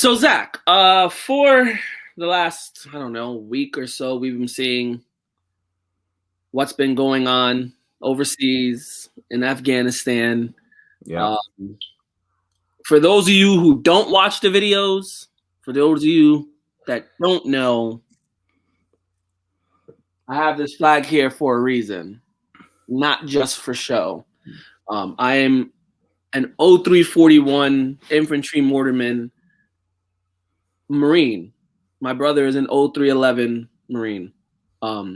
So Zach, for the last, week or so, we've been seeing what's been going on overseas in Afghanistan. Yeah. For those of you who don't watch the videos, for those of you that don't know, I have this flag here for a reason, not just for show. I am an 0341 infantry mortarman Marine. My brother is an 0311 Marine.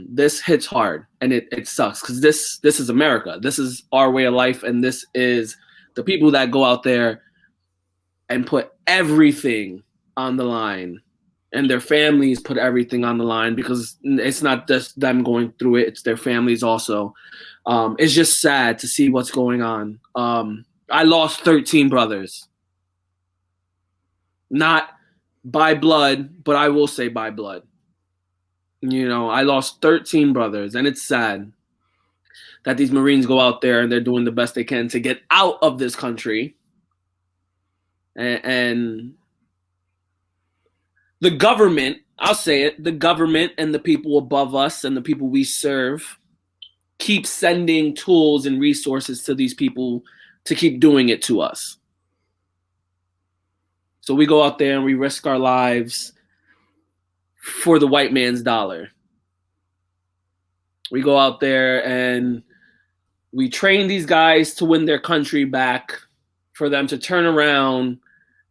This hits hard, and it sucks because this is America. This is our way of life, and this is the people that go out there and put everything on the line, and their families put everything on the line because it's not just them going through it, it's their families also. It's just sad to see what's going on. I lost 13 brothers. Not by blood, but I will say by blood. I lost 13 brothers, and it's sad that these Marines go out there and they're doing the best they can to get out of this country. And the government, I'll say it, the government and the people above us and the people we serve keep sending tools and resources to these people to keep doing it to us. So we go out there and we risk our lives for the white man's dollar. We go out there and we train these guys to win their country back for them to turn around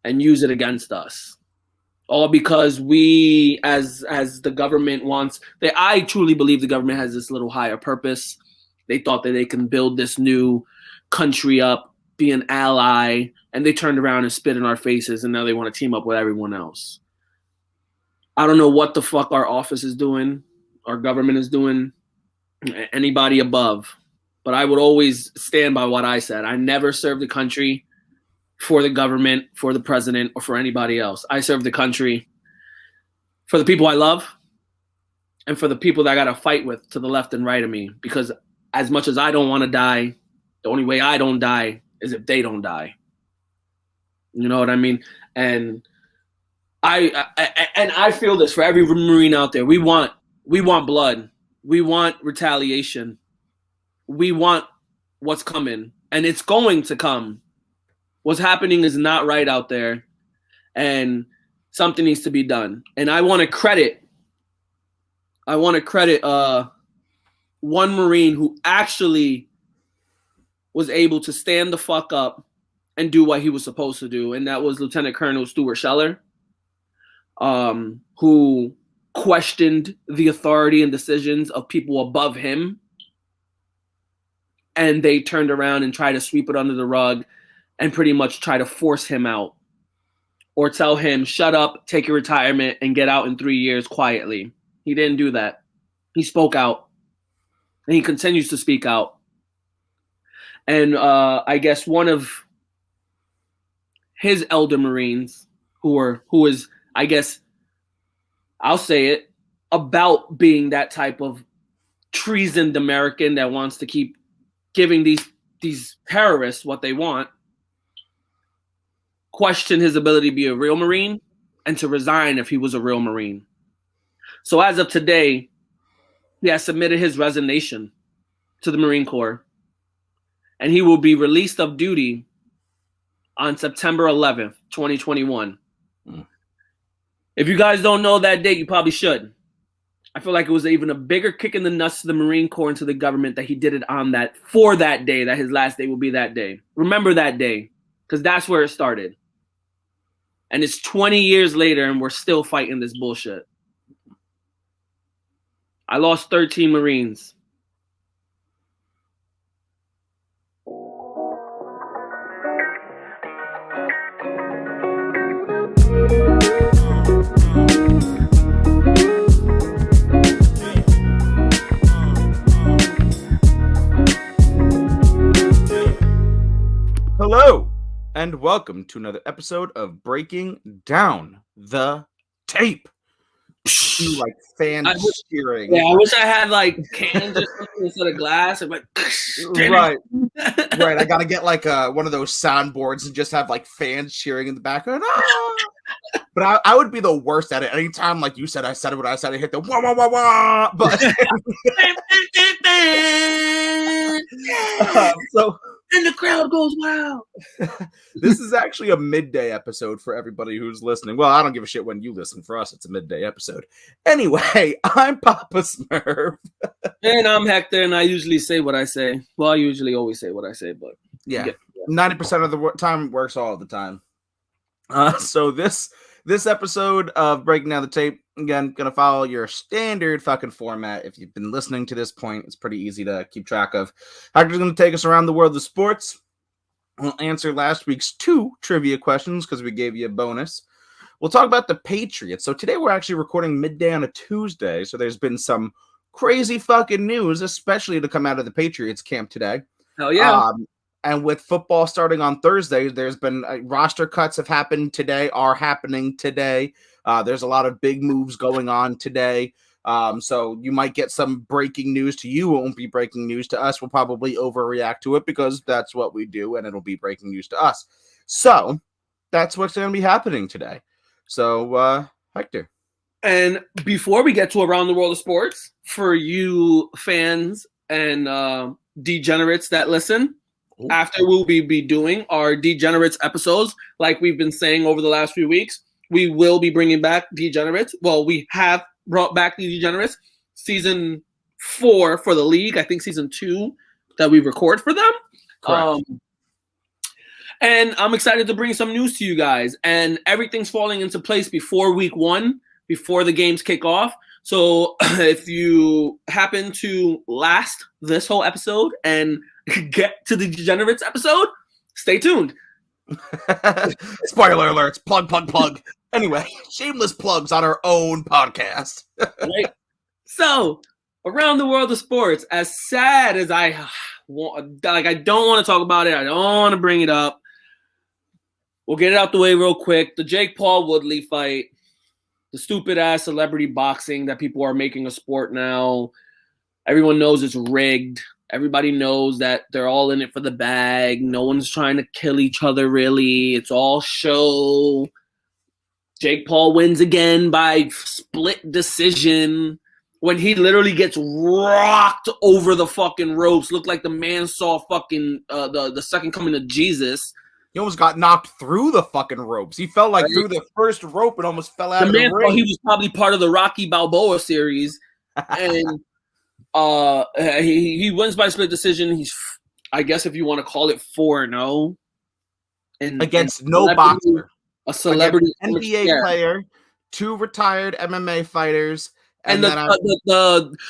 and use it against us. All because we, as the government wants, I truly believe the government has this little higher purpose. They thought that they can build this new country up, be an ally, and they turned around and spit in our faces, and now they want to team up with everyone else. I don't know what the fuck our office is doing, our government is doing, anybody above, but I would always stand by what I said. I never served the country for the government, for the president, or for anybody else. I serve the country for the people I love and for the people that I got to fight with to the left and right of me, because as much as I don't want to die, the only way I don't die is if they don't die. You know what I mean? And I feel this for every Marine out there. We want blood. We want retaliation. We want what's coming, and it's going to come. What's happening is not right out there, and something needs to be done. And I want to credit one Marine who actually was able to stand the fuck up and do what he was supposed to do, and that was Lieutenant Colonel Stuart Scheller, who questioned the authority and decisions of people above him, and they turned around and tried to sweep it under the rug and pretty much try to force him out or tell him, shut up, take your retirement, and get out in 3 years quietly. He didn't do that. He spoke out, and he continues to speak out. And I guess one of his elder Marines, who is, I guess, I'll say it, about being that type of treasoned American that wants to keep giving these terrorists what they want, question his ability to be a real Marine and to resign if he was a real Marine. So as of today, he has submitted his resignation to the Marine Corps, and he will be released of duty on September 11th, 2021. If you guys don't know that date, you probably should. I feel like it was even a bigger kick in the nuts to the Marine Corps and to the government that he did it for that day, that his last day will be that day. Remember that day, because that's where it started. And it's 20 years later, and we're still fighting this bullshit. I lost 13 Marines. Hello, and welcome to another episode of Breaking Down the Tape. You like fans cheering. Yeah, I wish I had like cans or something instead of glass. I'm like, right. I gotta get like one of those soundboards and just have like fans cheering in the background. Ah! But I would be the worst at it. Anytime, like you said, I said it when I said I hit the wah wah wah wah. But so and the crowd goes wow. This is actually a midday episode for everybody who's listening. Well, I don't give a shit when you listen. For us, it's a midday episode. Anyway, I'm Papa Smurf. And I'm Hector, and I usually say what I say. Well, I usually always say what I say, but yeah. 90% of the time works all the time. So this episode of Breaking Down the Tape, again, gonna follow your standard fucking format. If you've been listening to this point, it's pretty easy to keep track of. Hector's gonna take us around the world of sports. We'll answer last week's 2 trivia questions because we gave you a bonus. We'll talk about the Patriots. So today we're actually recording midday on a Tuesday, so there's been some crazy fucking news, especially to come out of the Patriots camp today. Hell yeah. And with football starting on Thursday, there's been roster cuts are happening today. There's a lot of big moves going on today. So you might get some breaking news to you. It won't be breaking news to us. We'll probably overreact to it because that's what we do, and it'll be breaking news to us. So that's what's going to be happening today. So, Hector. And before we get to Around the World of Sports, for you fans and degenerates that listen, after we'll be doing our Degenerates episodes, like we've been saying over the last few weeks, we will be bringing back Degenerates. Well, we have brought back the Degenerates. Season 4 for the league. I think season 2 that we record for them. Correct. And I'm excited to bring some news to you guys. And everything's falling into place before week 1, before the games kick off. So if you happen to last this whole episode and get to the Degenerates episode, stay tuned. Spoiler alerts. Plug. Anyway, shameless plugs on our own podcast. Right? So, Around the World of Sports, as sad as I don't want to talk about it, I don't want to bring it up. We'll get it out the way real quick. The Jake Paul Woodley fight, the stupid ass celebrity boxing that people are making a sport now. Everyone knows it's rigged. Everybody knows that they're all in it for the bag. No one's trying to kill each other, really. It's all show. Jake Paul wins again by split decision when he literally gets rocked over the fucking ropes. Looked like the man saw fucking the second coming of Jesus. He almost got knocked through the fucking ropes. He fell like through the first rope and almost fell out of the ring. He was probably part of the Rocky Balboa series. And he wins by split decision. He's, I guess if you want to call it 4-0. Against no boxer. A celebrity NBA player, 2 retired MMA fighters. And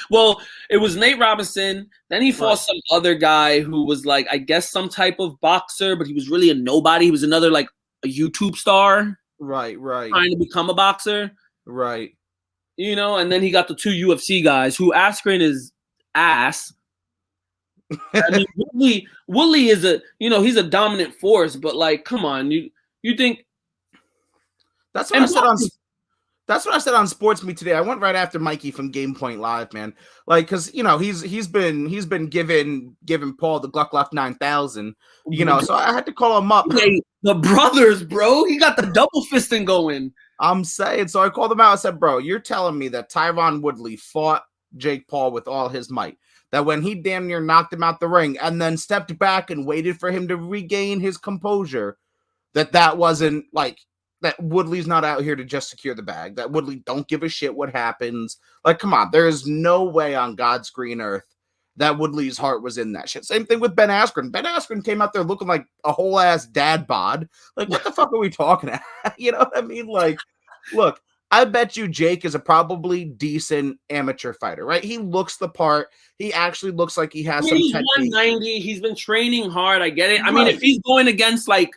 well, it was Nate Robinson. Then he fought some other guy who was like, I guess some type of boxer, but he was really a nobody. He was another like a YouTube star. Right. Trying to become a boxer. Right. You know, and then he got the 2 UFC guys who Askren is ass. I mean, Woodley is he's a dominant force, but like, come on, you think that's what I said on. That's what I said on Sports Meet today. I went right after Mikey from Game Point Live, man. Like, because he's been giving Paul the Gluck 9000. So I had to call him up. Hey, the brothers, bro. He got the double fisting going. I'm saying. So I called him out. I said, bro, you're telling me that Tyron Woodley fought Jake Paul with all his might. That when he damn near knocked him out the ring and then stepped back and waited for him to regain his composure, that wasn't like. That Woodley's not out here to just secure the bag. That Woodley don't give a shit what happens. Like, come on. There is no way on God's green earth that Woodley's heart was in that shit. Same thing with Ben Askren. Ben Askren came out there looking like a whole ass dad bod. Like, what the fuck are we talking about? You know what I mean? Like, look, I bet you Jake is a probably decent amateur fighter, right? He looks the part. He actually looks like he has some he's technique. 190. He's been training hard. I get it. I mean, if he's going against like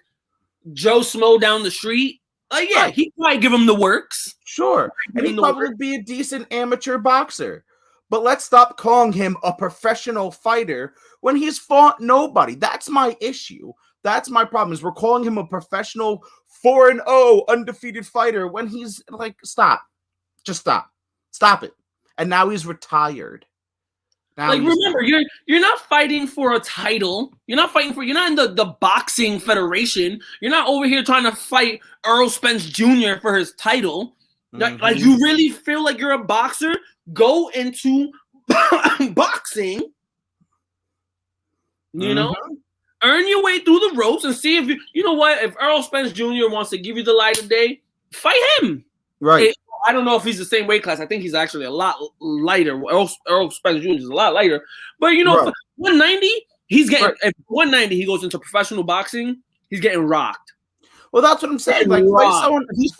Joe Smo down the street, he'd probably give him the works. Sure. And he'd probably be a decent amateur boxer. But let's stop calling him a professional fighter when he's fought nobody. That's my issue. That's my problem is we're calling him a professional 4-0 undefeated fighter when he's like, stop. Just stop. Stop it. And now he's retired. Like, remember, you're not fighting for a title. You're not in the boxing federation. You're not over here trying to fight Earl Spence Jr. for his title. Like, you really feel like you're a boxer? Go into boxing. You know? Earn your way through the ropes and see if you know what, if Earl Spence Jr. wants to give you the light of day, fight him. Right. I don't know if he's the same weight class. I think he's actually a lot lighter. Earl Spence Jr. is a lot lighter. But, you know, for 190, he's getting – if 190 he goes into professional boxing, he's getting rocked. Well, that's what I'm saying. Like,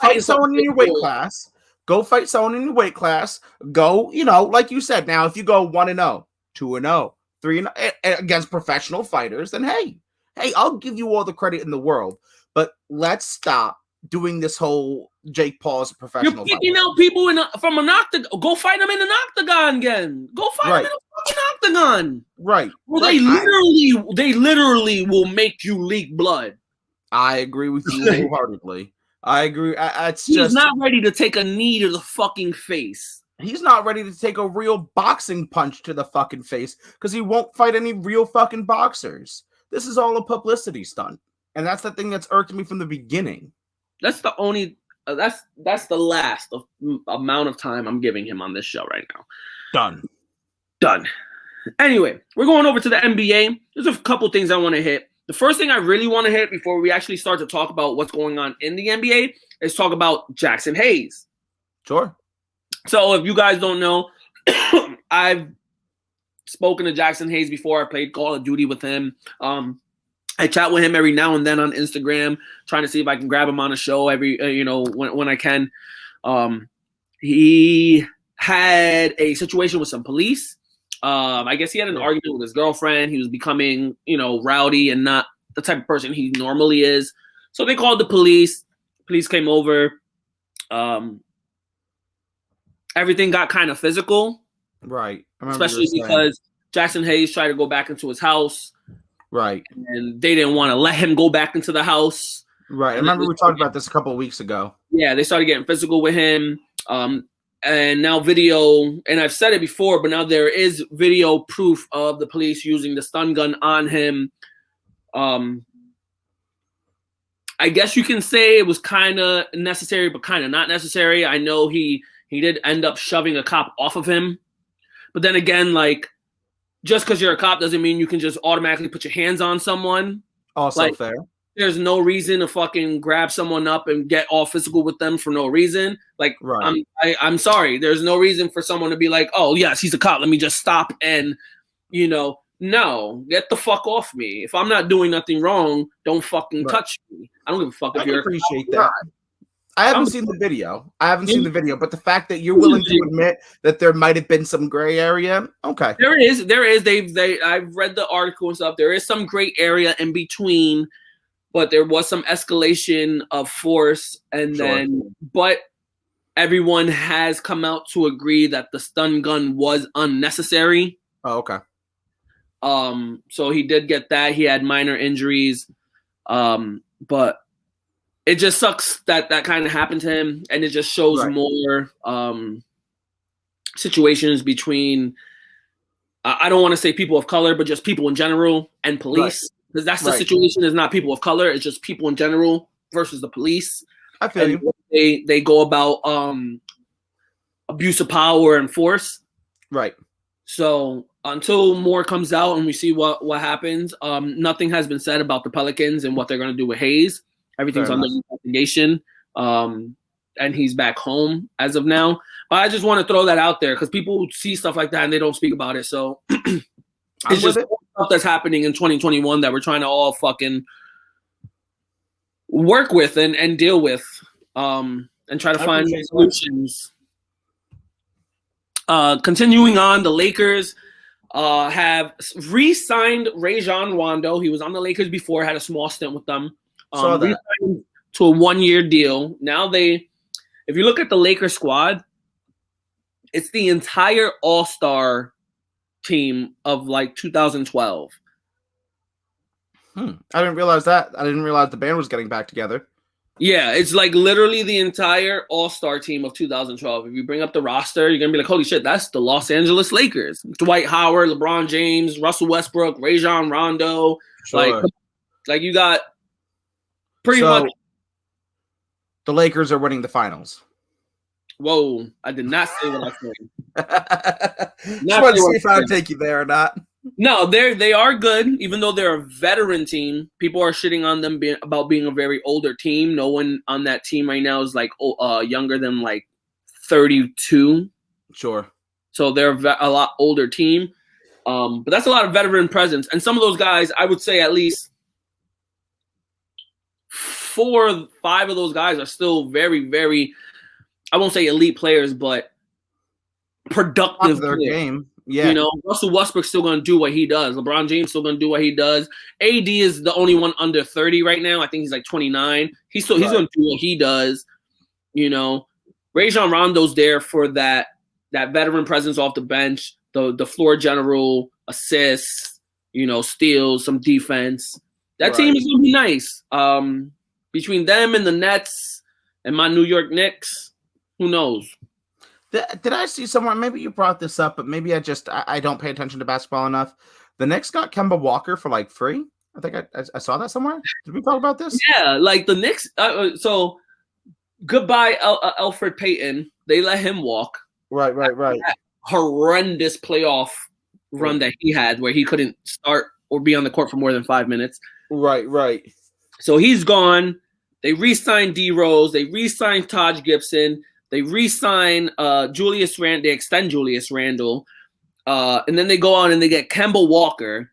fight someone in your weight class. Go fight someone in your weight class. Go, you know, like you said, now if you go 1-0, 2-0, 3-0 against professional fighters, then hey, I'll give you all the credit in the world. But let's stop doing this whole Jake Paul as a professional. You're picking out people from an octagon. Go fight them in an octagon again. Go fight them in a fucking octagon. Right. Where they literally will make you leak blood. I agree with you wholeheartedly. I agree. He's not ready to take a knee to the fucking face. He's not ready to take a real boxing punch to the fucking face because he won't fight any real fucking boxers. This is all a publicity stunt. And that's the thing that's irked me from the beginning. That's the only that's the last amount of time I'm giving him on this show right now. Done. Anyway, we're going over to the NBA. There's a couple things I want to hit. The first thing I really want to hit before we actually start to talk about what's going on in the NBA is talk about Jackson Hayes. Sure. So if you guys don't know, I've spoken to Jackson Hayes before. I played Call of Duty with him. I chat with him every now and then on Instagram, trying to see if I can grab him on a show every, when I can. He had a situation with some police. I guess he had an argument with his girlfriend. He was becoming, rowdy and not the type of person he normally is. So they called the police. Police came over. Everything got kind of physical. Right. Especially because Jackson Hayes tried to go back into his house. Right. And they didn't want to let him go back into the house. Right. I remember we talked about this a couple of weeks ago. Yeah, they started getting physical with him. And now video, and I've said it before, but now there is video proof of the police using the stun gun on him. I guess you can say it was kind of necessary, but kind of not necessary. I know he did end up shoving a cop off of him. But then again, like, just because you're a cop doesn't mean you can just automatically put your hands on someone. Also fair. There's no reason to fucking grab someone up and get all physical with them for no reason. Like, right. I'm sorry. There's no reason for someone to be like, oh, yes, he's a cop. Let me just stop and, no, get the fuck off me. If I'm not doing nothing wrong, don't fucking touch me. I don't give a fuck if you're appreciate that. I haven't seen the video. But the fact that you're willing to admit that there might have been some gray area, okay. There is. I've read the article and stuff. There is some gray area in between, but there was some escalation of force, but everyone has come out to agree that the stun gun was unnecessary. Oh, okay. So he did get that. He had minor injuries, but it just sucks that kind of happened to him, and it just shows more situations between I don't want to say people of color, but just people in general and police, because that's the situation. Is not people of color; it's just people in general versus the police. I feel you. They go about abuse of power and force. Right. So until more comes out and we see what happens, nothing has been said about the Pelicans and what they're going to do with Hayes. Everything's under investigation, and he's back home as of now. But I just want to throw that out there because people see stuff like that and they don't speak about it. So it's just stuff that's happening in 2021 that we're trying to all fucking work with and deal with, and try to find solutions. Continuing on, the Lakers have re-signed Rajon Rondo. He was on the Lakers before, had a small stint with them. To a 1-year deal. Now if you look at the Lakers squad, it's the entire all-star team of like 2012. I didn't realize that. I didn't realize the band was getting back together. Yeah, it's like literally the entire all-star team of 2012. If you bring up the roster, you're going to be like, holy shit, that's the Los Angeles Lakers. Dwight Howard, LeBron James, Russell Westbrook, Rajon Rondo. Sure. Like you got pretty much. The Lakers are winning the finals. Whoa, I did not say what I said. Just wanted to see if I would take you there or not. No, they are good, even though they're a veteran team. People are shitting on them about being a very older team. No one on that team right now is like younger than like 32. Sure. So they're a lot older team. But that's a lot of veteran presence. And some of those guys, I would say at least 4 or 5 of those guys are still very, very, I won't say elite players, but productive their game. Yeah. You know, Russell Westbrook's still going to do what he does. LeBron James still going to do what he does. AD is the only one under 30 right now. I think he's like 29. He's going to do what he does. You know, Rajon Rondo's there for that veteran presence off the bench, the floor general, assists, you know, steals, some defense. That team is going to be nice. Between them and the Nets and my New York Knicks, who knows? Did I see somewhere? Maybe you brought this up, but maybe I don't pay attention to basketball enough. The Knicks got Kemba Walker for like free. I think I saw that somewhere. Did we talk about this? Yeah, like the Knicks. So goodbye, Elfrid Payton. They let him walk. Right. That horrendous playoff run that he had, where he couldn't start or be on the court for more than 5 minutes. Right. So he's gone. They re-signed D Rose. They re-signed Taj Gibson. They re-sign Julius Randle. They extend Julius Randle. And then they go on and they get Kemba Walker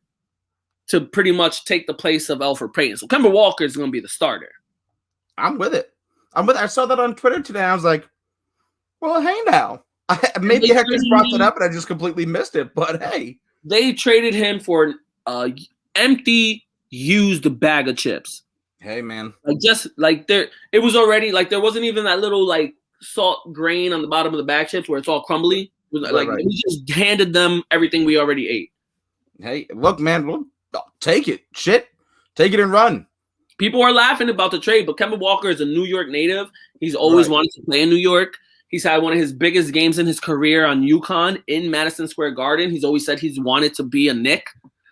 to pretty much take the place of Elfrid Payton. So Kemba Walker is going to be the starter. I'm with it. I saw that on Twitter today. I was like, well, hey now. Maybe Hector's brought that up and I just completely missed it. But hey. They traded him for an empty, used bag of chips. Hey, man. It was already, like, there wasn't even that little, like, salt grain on the bottom of the bag chips where it's all crumbly. We just handed them everything we already ate. Hey, look, man, take it. Shit. Take it and run. People are laughing about the trade, but Kemba Walker is a New York native. He's always wanted to play in New York. He's had one of his biggest games in his career on UConn in Madison Square Garden. He's always said he's wanted to be a Knick.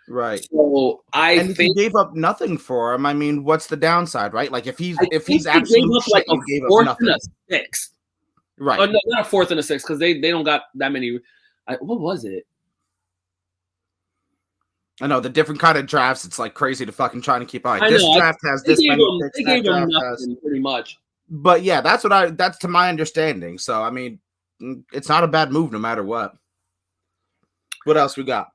Right. So if he gave up nothing for him, I mean, what's the downside, right? Like if he's absolute shit, like he gave up nothing. 6th. Right. Oh, no, not a 4th and a 6th because they don't got that many. What was it? I know the different kind of drafts. It's like crazy to fucking try to keep on. This draft has this many picks. They gave him nothing pretty much. But yeah, that's to my understanding. So I mean, it's not a bad move no matter what. What else we got?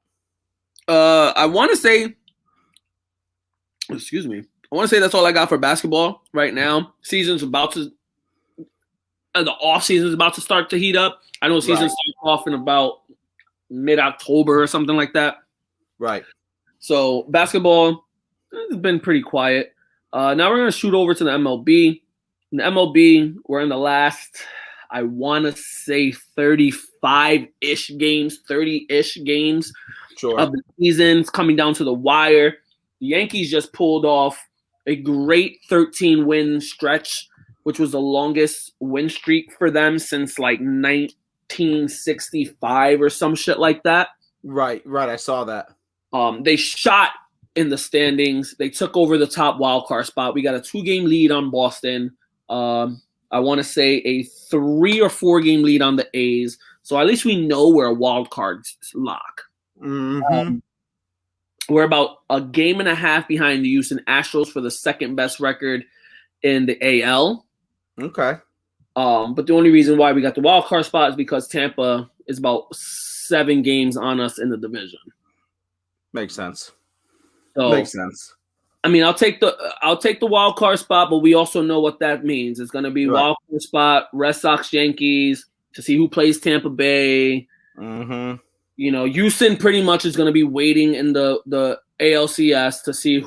I want to say, excuse me. I want to say that's all I got for basketball right now. The off season is about to start to heat up. I know season starts off in about mid-October or something like that. Right. So basketball has been pretty quiet. Now we're going to shoot over to the MLB. In the MLB, we're in the last, I want to say 35-ish games, 30-ish games of the season. It's coming down to the wire. The Yankees just pulled off a great 13-win stretch, which was the longest win streak for them since like 1965 or some shit like that. Right. I saw that. They shot in the standings. They took over the top wild card spot. We got a 2-game lead on Boston. I want to say a 3 or 4 game lead on the A's. So at least we know we're a wild card lock. Mm-hmm. We're about a game and a half behind the Houston Astros for the second best record in the AL. Okay. But the only reason why we got the wild card spot is because Tampa is about 7 games on us in the division. Makes sense. Makes sense. I mean, I'll take the wild card spot, but we also know what that means. It's going to be wild card spot, Red Sox, Yankees to see who plays Tampa Bay. Mm-hmm. You know, Houston pretty much is going to be waiting in the ALCS to see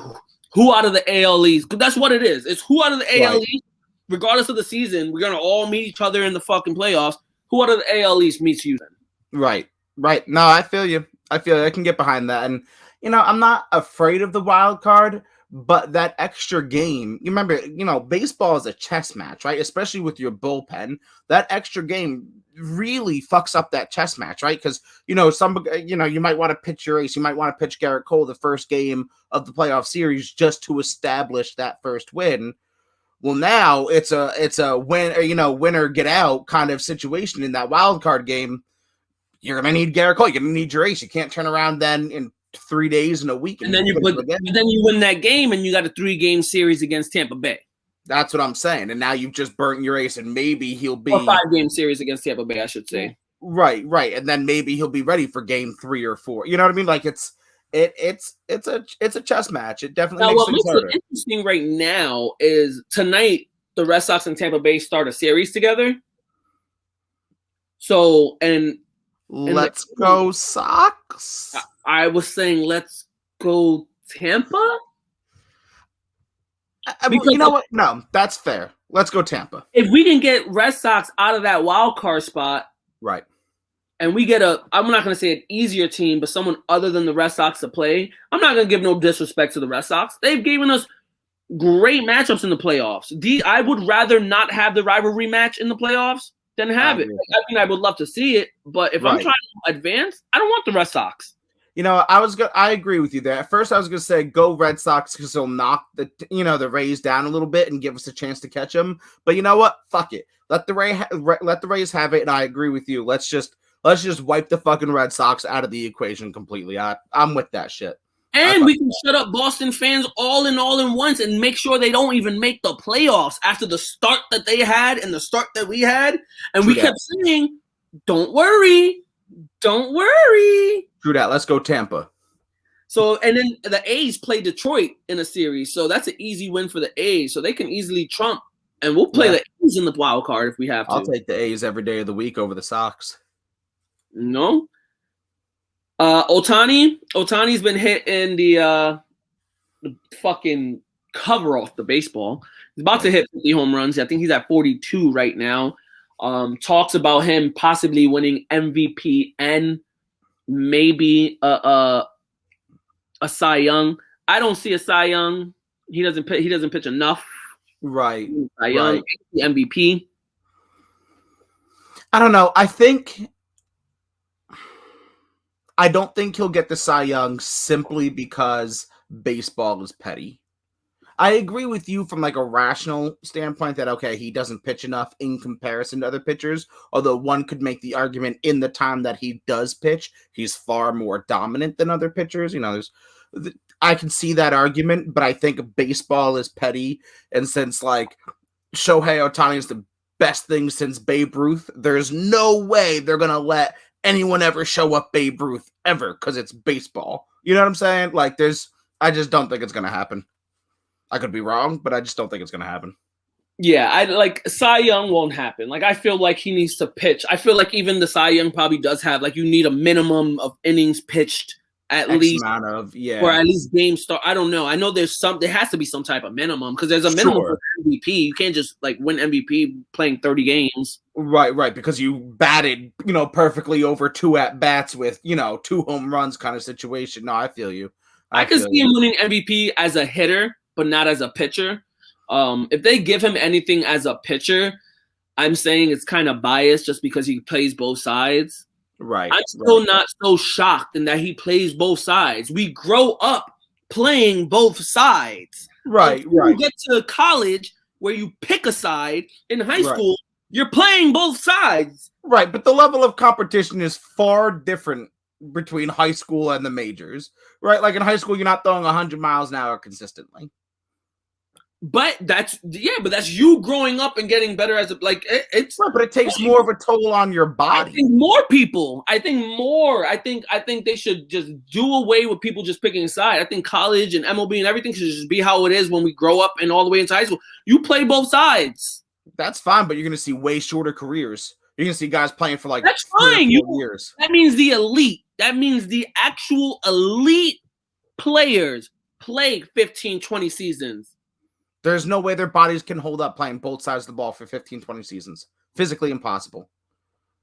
who out of the AL East. Because that's what it is. It's who out of the AL East, regardless of the season, we're going to all meet each other in the fucking playoffs. Who out of the AL East meets Houston? Right. No, I feel you. I can get behind that. And, you know, I'm not afraid of the wild card, But that extra game, you remember, baseball is a chess match, right? Especially with your bullpen. That extra game really fucks up that chess match, right? Because, you might want to pitch your ace. You might want to pitch Garrett Cole the first game of the playoff series just to establish that first win. Well, now it's a winner get out kind of situation in that wild card game. You're gonna need Garrett Cole. You're gonna need your ace. You can't turn around then in 3 days in a week, and then you win that game, and you got a 3-game series against Tampa Bay. That's what I'm saying. And now you've just burnt your ace, and maybe he'll be a 5-game series against Tampa Bay, I should say. Right, and then maybe he'll be ready for game 3 or 4. You know what I mean? Like it's a chess match. It definitely makes things harder. What's interesting right now is tonight the Red Sox and Tampa Bay start a series together. So let's go Sox. I was saying let's go Tampa. Because you know what? No, that's fair. Let's go Tampa. If we can get Red Sox out of that wild card spot, right, and we get I'm not going to say an easier team, but someone other than the Red Sox to play, I'm not going to give no disrespect to the Red Sox. They've given us great matchups in the playoffs. I would rather not have the rivalry match in the playoffs than have it. I would love to see it, but if I'm trying to advance, I don't want the Red Sox. I agree with you there. At first, I was going to say go Red Sox because they'll knock the Rays down a little bit and give us a chance to catch them. But you know what? Fuck it. Let the Rays have it. And I agree with you. Let's just wipe the fucking Red Sox out of the equation completely. I'm with that shit. And we can shut up Boston fans all in once and make sure they don't even make the playoffs after the start that they had and the start that we had. And we kept saying, don't worry. Don't worry. True that. Let's go Tampa. So, and then the A's play Detroit in a series. So that's an easy win for the A's. So they can easily trump. And we'll play the A's in the wild card if we have to. I'll take the A's every day of the week over the Sox. No. Ohtani's been hit in the fucking cover off the baseball. He's about to hit 50 home runs. I think he's at 42 right now. Talks about him possibly winning MVP and maybe a Cy Young. I don't see a Cy Young. He doesn't pitch enough. Right. Cy Young, MVP. I don't know. I don't think he'll get the Cy Young simply because baseball is petty. I agree with you from like a rational standpoint that, okay, he doesn't pitch enough in comparison to other pitchers, although one could make the argument in the time that he does pitch, he's far more dominant than other pitchers. I can see that argument, but I think baseball is petty. And since like Shohei Ohtani is the best thing since Babe Ruth, there's no way they're going to let anyone ever show up Babe Ruth ever because it's baseball. You know what I'm saying? Like I just don't think it's going to happen. I could be wrong, but I just don't think it's going to happen. Yeah, Cy Young won't happen. Like, I feel like he needs to pitch. I feel like even the Cy Young probably does have, like, you need a minimum of innings pitched at least. Amount of, or at least game start. I don't know. I know there has to be some type of minimum because there's a minimum for MVP. You can't just, like, win MVP playing 30 games. Right, because you batted, perfectly over 2 at-bats with, 2 home runs kind of situation. No, I feel you. I can see him winning MVP as a hitter, but not as a pitcher. If they give him anything as a pitcher, I'm saying it's kind of biased just because he plays both sides. Right. I'm still not so shocked in that he plays both sides. We grow up playing both sides. Right. You get to college where you pick a side. In high school, you're playing both sides. Right, but the level of competition is far different between high school and the majors. Right? Like in high school, you're not throwing 100 miles an hour consistently. But that's you growing up and getting better as it's right, but it takes more of a toll on your body. I think more people. I think they should just do away with people just picking a side. I think college and MLB and everything should just be how it is when we grow up and all the way into high school. You play both sides. That's fine, but you're gonna see way shorter careers. You're gonna see guys playing for that's fine. Years. That means the elite. That means the actual elite players play 15, 20 seasons. There's no way their bodies can hold up playing both sides of the ball for 15, 20 seasons. Physically impossible.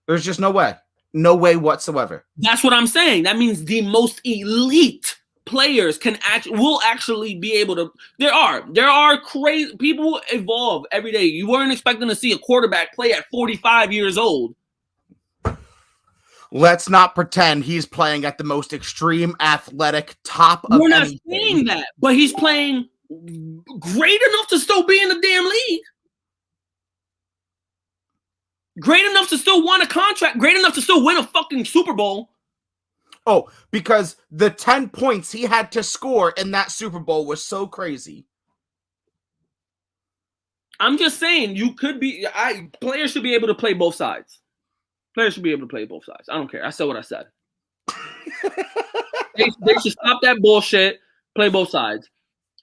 There's just no way. No way whatsoever. That's what I'm saying. That means the most elite players will actually be able to. There are crazy people evolve every day. You weren't expecting to see a quarterback play at 45 years old. Let's not pretend he's playing at the most extreme athletic top of anything. We're not saying that, but he's playing great enough to still be in the damn league. Great enough to still want a contract. Great enough to still win a fucking Super Bowl. Oh, because the 10 points he had to score in that Super Bowl was so crazy. I'm just saying, players should be able to play both sides. Players should be able to play both sides. I don't care. I said what I said. they should stop that bullshit. Play both sides.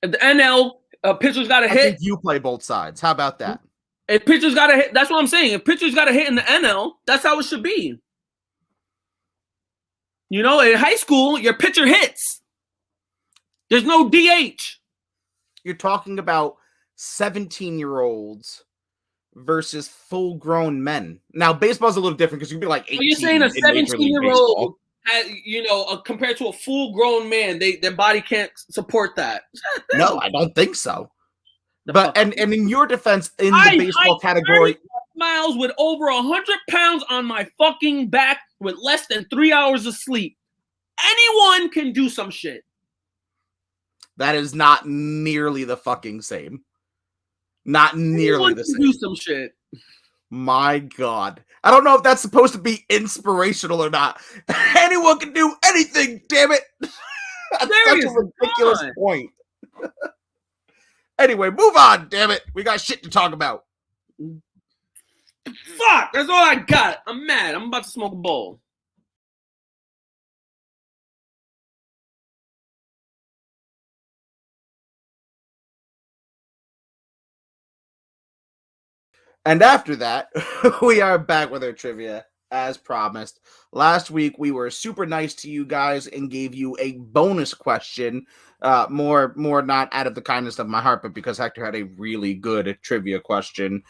If the NL pitcher's got to hit, I think you play both sides. How about that? If pitcher's got to hit, that's what I'm saying. If pitcher's got to hit in the NL, that's how it should be. You know, in high school, your pitcher hits. There's no DH. You're talking about 17-year-olds versus full-grown men. Now, baseball's a little different because you'd be like 18. You're saying a 17-year-old, compared to a full-grown man, their body can't support that. No, I don't think so. But and in your defense, in the baseball category, miles with over 100 pounds on my fucking back with less than 3 hours of sleep. Anyone can do some shit. That is not nearly the fucking same. Not nearly the same. Do some shit. My God. I don't know if that's supposed to be inspirational or not. Anyone can do anything, damn it. That's such a ridiculous point. Anyway, move on, damn it. We got shit to talk about. Fuck, that's all I got. I'm mad. I'm about to smoke a bowl. And after that, we are back with our trivia, as promised. Last week, we were super nice to you guys and gave you a bonus question. More not out of the kindness of my heart, but because Hector had a really good trivia question.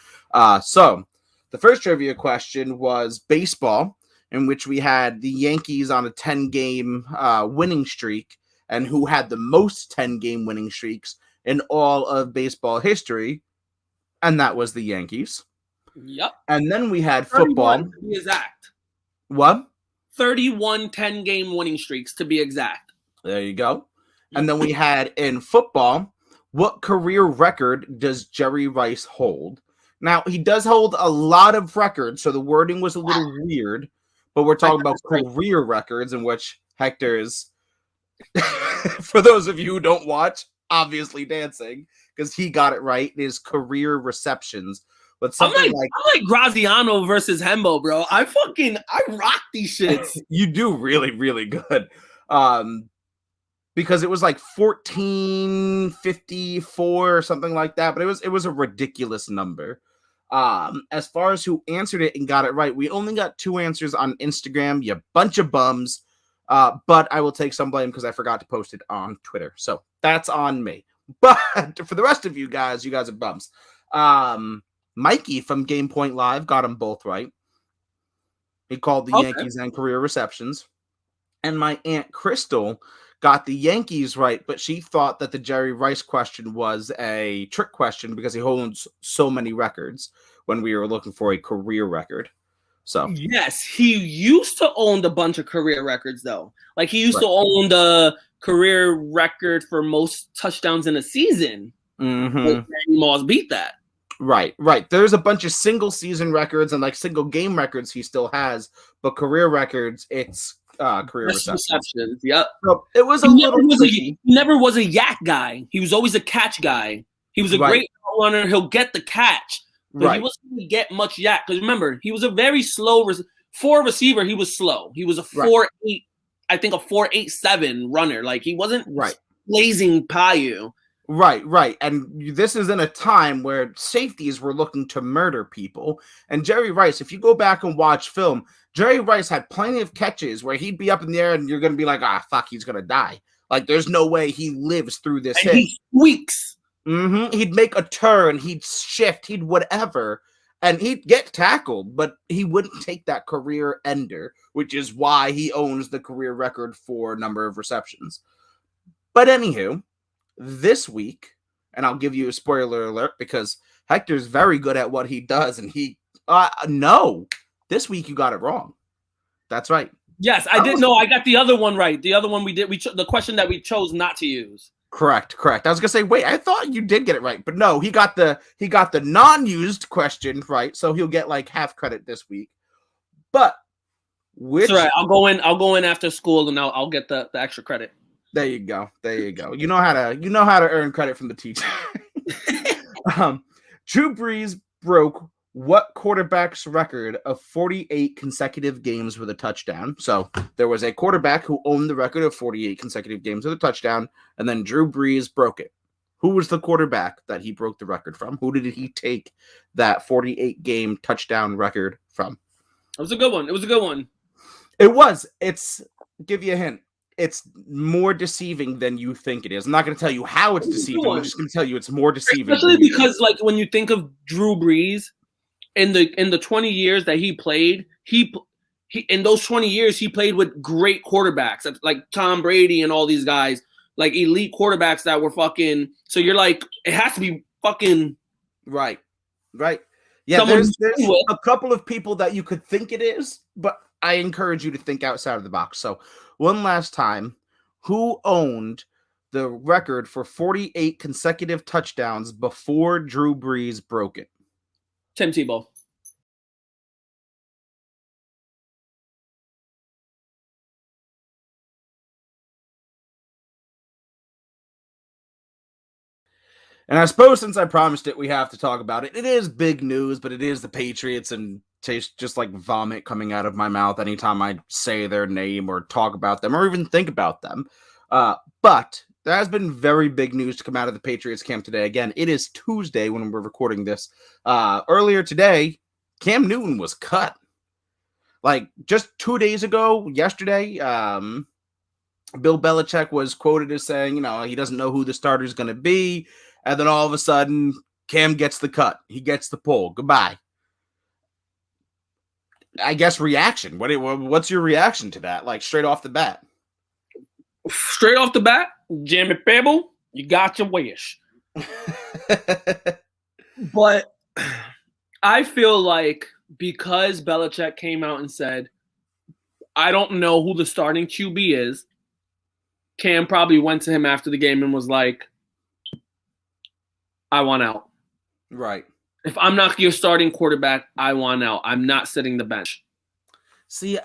So, the first trivia question was baseball, in which we had the Yankees on a 10-game winning streak, and who had the most 10-game winning streaks in all of baseball history. And that was the Yankees. Yep. And then we had football. To be exact. What? 31 10-game winning streaks, to be exact. There you go. And then we had in football, what career record does Jerry Rice hold? Now, he does hold a lot of records, so the wording was a little weird, but we're talking about career records, in which Hector is, for those of you who don't watch, obviously dancing, because he got it right, is career receptions. But something I'm like Graziano versus Hembo, bro. I rock these shits. You do really, really good. Because it was like 1454 or something like that, but it was a ridiculous number. As far as who answered it and got it right, we only got 2 answers on Instagram, you bunch of bums. But I will take some blame because I forgot to post it on Twitter. So that's on me. But for the rest of you guys are bums. Mikey from Game Point Live got them both right. He called the Yankees and career receptions. And my Aunt Crystal got the Yankees right, but she thought that the Jerry Rice question was a trick question because he holds so many records when we were looking for a career record. So yes, he used to own a bunch of career records, though. Like, he used to own the career record for most touchdowns in a season. Mm-hmm. Randy Moss beat that. Right. There's a bunch of single season records and like single game records he still has, but career records, it's career receptions. Yep. So it was he never was a yak guy. He was always a catch guy. He was a great runner. He'll get the catch. But he wasn't going to get much yak. Because remember, he was a very slow for a receiver. He was slow. He was a 4.8, I think a 4.87 runner. Like, he wasn't blazing Payu. Right. And this is in a time where safeties were looking to murder people. And Jerry Rice, if you go back and watch film, Jerry Rice had plenty of catches where he'd be up in the air and you're going to be like, fuck, he's going to die. Like, there's no way he lives through this hit. He squeaks. Mm-hmm. He'd make a turn, he'd shift, he'd whatever, and he'd get tackled, but he wouldn't take that career ender, which is why he owns the career record for number of receptions. But anywho, this week, and I'll give you a spoiler alert because Hector's very good at what he does, and no, this week you got it wrong. That's right. Yes, I didn't know. I got the other one right. The other one the question that we chose not to use. Correct. I was gonna say, wait, I thought you did get it right, but no, he got the non-used question right, so he'll get like half credit this week. But It's all right. I'll go in after school, and I'll get the extra credit. There you go. You know how to earn credit from the teacher. Drew Brees broke what quarterback's record of 48 consecutive games with a touchdown? So there was a quarterback who owned the record of 48 consecutive games with a touchdown, and then Drew Brees broke it. Who was the quarterback that he broke the record from? Who did he take that 48 game touchdown record from? It was a good one. It was. Give you a hint. It's more deceiving than you think it is. I'm not going to tell you how it's deceiving. I'm just going to tell you it's more deceiving. Especially because, like, when you think of Drew Brees, in the 20 years that he played, he in those 20 years he played with great quarterbacks like Tom Brady and all these guys, like elite quarterbacks that were fucking. So you're like, it has to be fucking right. Yeah, there's a couple of people that you could think it is, but I encourage you to think outside of the box. So one last time, who owned the record for 48 consecutive touchdowns before Drew Brees broke it? Tim Tebow. And I suppose since I promised it, we have to talk about it. It is big news, but it is the Patriots, and tastes just like vomit coming out of my mouth anytime I say their name or talk about them or even think about them. But there has been very big news to come out of the Patriots camp today. Again, it is Tuesday when we're recording this. Earlier today, Cam Newton was cut. Like just 2 days ago, yesterday, Bill Belichick was quoted as saying, he doesn't know who the starter is going to be. And then all of a sudden, Cam gets the cut. He gets the pull. Goodbye. I guess reaction. What's your reaction to that? Like straight off the bat? Straight off the bat, Jimmy Pebble, you got your wish. But I feel like because Belichick came out and said, I don't know who the starting QB is, Cam probably went to him after the game and was like, I want out. Right. If I'm not your starting quarterback, I want out. I'm not sitting the bench. See,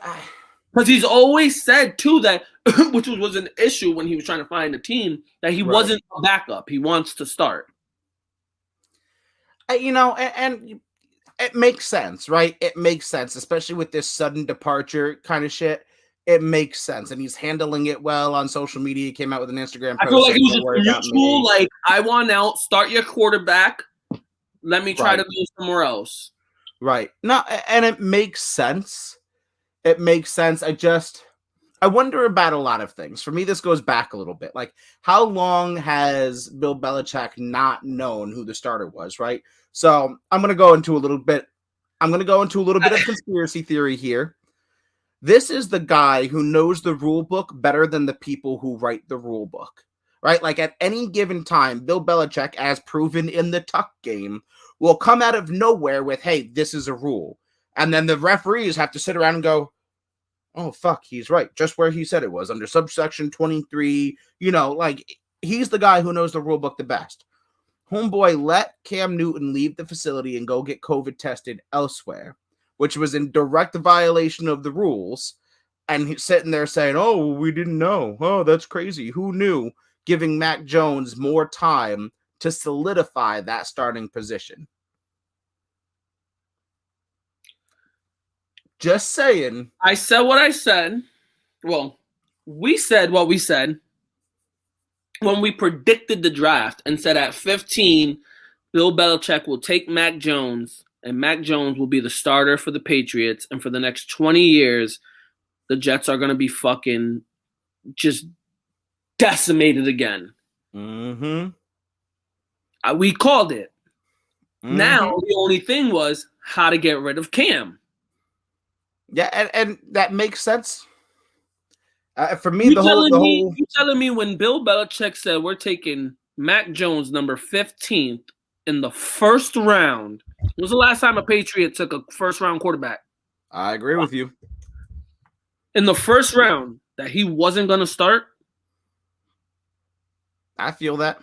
because he's always said, too, that, which was an issue when he was trying to find a team, that he wasn't a backup. He wants to start. And it makes sense, right? It makes sense, especially with this sudden departure kind of shit. It makes sense, and he's handling it well on social media. He came out with an Instagram post. I feel like it was just mutual, like, I want out, start your quarterback, let me try to go somewhere else. Right. No, and it makes sense. It makes sense. I wonder about a lot of things. For me, this goes back a little bit. Like, how long has Bill Belichick not known who the starter was, right? So I'm going to go into a little bit of conspiracy theory here. This is the guy who knows the rule book better than the people who write the rule book, right? Like at any given time, Bill Belichick, as proven in the Tuck game, will come out of nowhere with, hey, this is a rule. And then the referees have to sit around and go, oh, fuck, he's right. Just where he said it was, under subsection 23. Like, he's the guy who knows the rule book the best. Homeboy let Cam Newton leave the facility and go get COVID tested elsewhere, which was in direct violation of the rules. And he's sitting there saying, oh, we didn't know. Oh, that's crazy. Who knew? Giving Mac Jones more time to solidify that starting position. Just saying. I said what I said. Well, we said what we said when we predicted the draft and said at 15, Bill Belichick will take Mac Jones, and Mac Jones will be the starter for the Patriots. And for the next 20 years, the Jets are going to be fucking just decimated again. Mm-hmm. We called it. Mm-hmm. Now, the only thing was how to get rid of Cam. Yeah, and that makes sense. For me, the whole you telling me when Bill Belichick said we're taking Mac Jones number 15th in the first round. When was the last time a Patriot took a first round quarterback? I agree with you. In the first round, that he wasn't going to start? I feel that.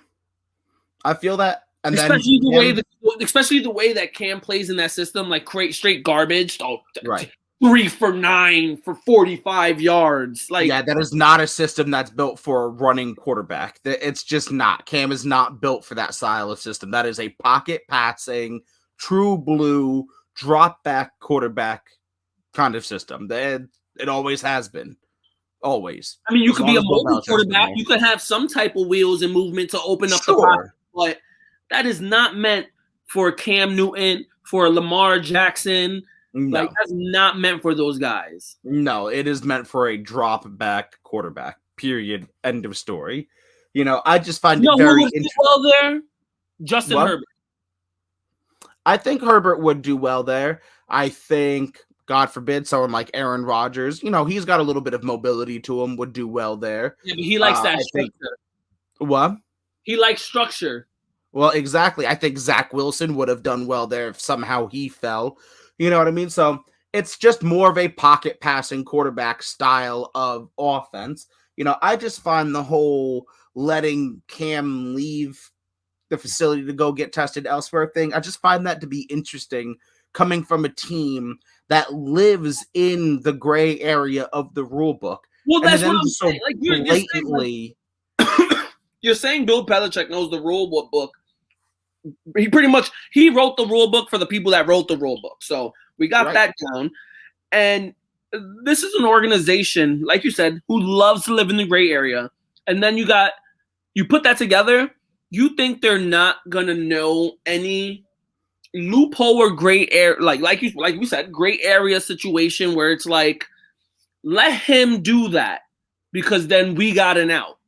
And especially the way that Cam plays in that system, like straight garbage. Right. 3 for 9 for 45 yards. Like, yeah, that is not a system that's built for a running quarterback. It's just not. Cam is not built for that style of system. That is a pocket passing, true blue, drop back quarterback kind of system. It always has been. Always. I mean, you could be a mobile quarterback. You could have some type of wheels and movement to open up the pocket, but that is not meant for Cam Newton, for Lamar Jackson. No. Like, that's not meant for those guys. No, it is meant for a drop back quarterback. Period. End of story. I just find it very interesting. Well there, Justin Herbert. I think Herbert would do well there. I think, God forbid, someone like Aaron Rodgers, he's got a little bit of mobility to him, would do well there. Yeah, but he likes that structure. What? He likes structure. Well, exactly. I think Zach Wilson would have done well there if somehow he fell. You know what I mean? So it's just more of a pocket passing quarterback style of offense. I just find the whole letting Cam leave the facility to go get tested elsewhere thing, I just find that to be interesting coming from a team that lives in the gray area of the rule book. Well, that's what I'm saying. Like, blatantly. You're saying Bill Belichick knows the rule book. He wrote the rule book for the people that wrote the rule book. So we got that down. And this is an organization, like you said, who loves to live in the gray area. And then you put that together, you think they're not gonna know any loophole or gray area, like we said, gray area situation where it's like, let him do that because then we got an out.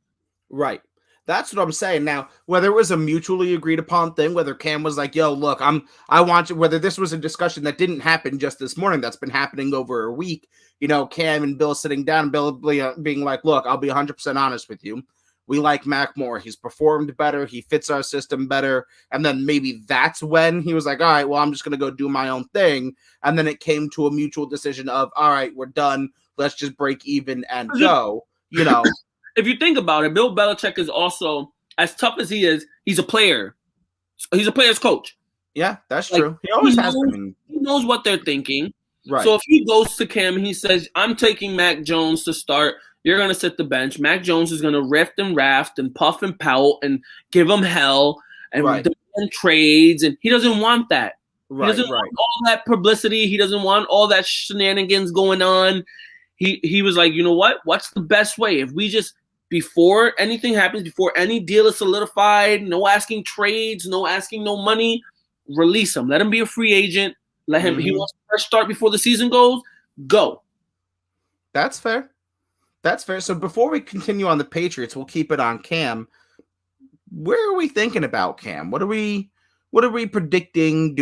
Right. That's what I'm saying. Now, whether it was a mutually agreed upon thing, whether Cam was like, yo, look, I want you, whether this was a discussion that didn't happen just this morning, that's been happening over a week, Cam and Bill sitting down, Bill being like, look, I'll be 100% honest with you. We like Mac more. He's performed better. He fits our system better. And then maybe that's when he was like, all right, well, I'm just going to go do my own thing. And then it came to a mutual decision of, all right, we're done. Let's just break even and go, If you think about it, Bill Belichick is also, as tough as he is, he's a player. He's a player's coach. Yeah, that's true. He always has been. He knows what they're thinking. Right. So if he goes to Cam and he says, I'm taking Mac Jones to start, you're going to sit the bench. Mac Jones is going to riff and raft and puff and pout and give him hell and demand trades. And he doesn't want that. He doesn't want all that publicity. He doesn't want all that shenanigans going on. He was like, you know what? What's the best way? If we just, before anything happens, before any deal is solidified, no asking trades, no asking no money, release him. Let him be a free agent. Let him, he wants to fresh start before the season goes, go. That's fair. That's fair. So before we continue on the Patriots, we'll keep it on Cam. Where are we thinking about Cam? What are we predicting?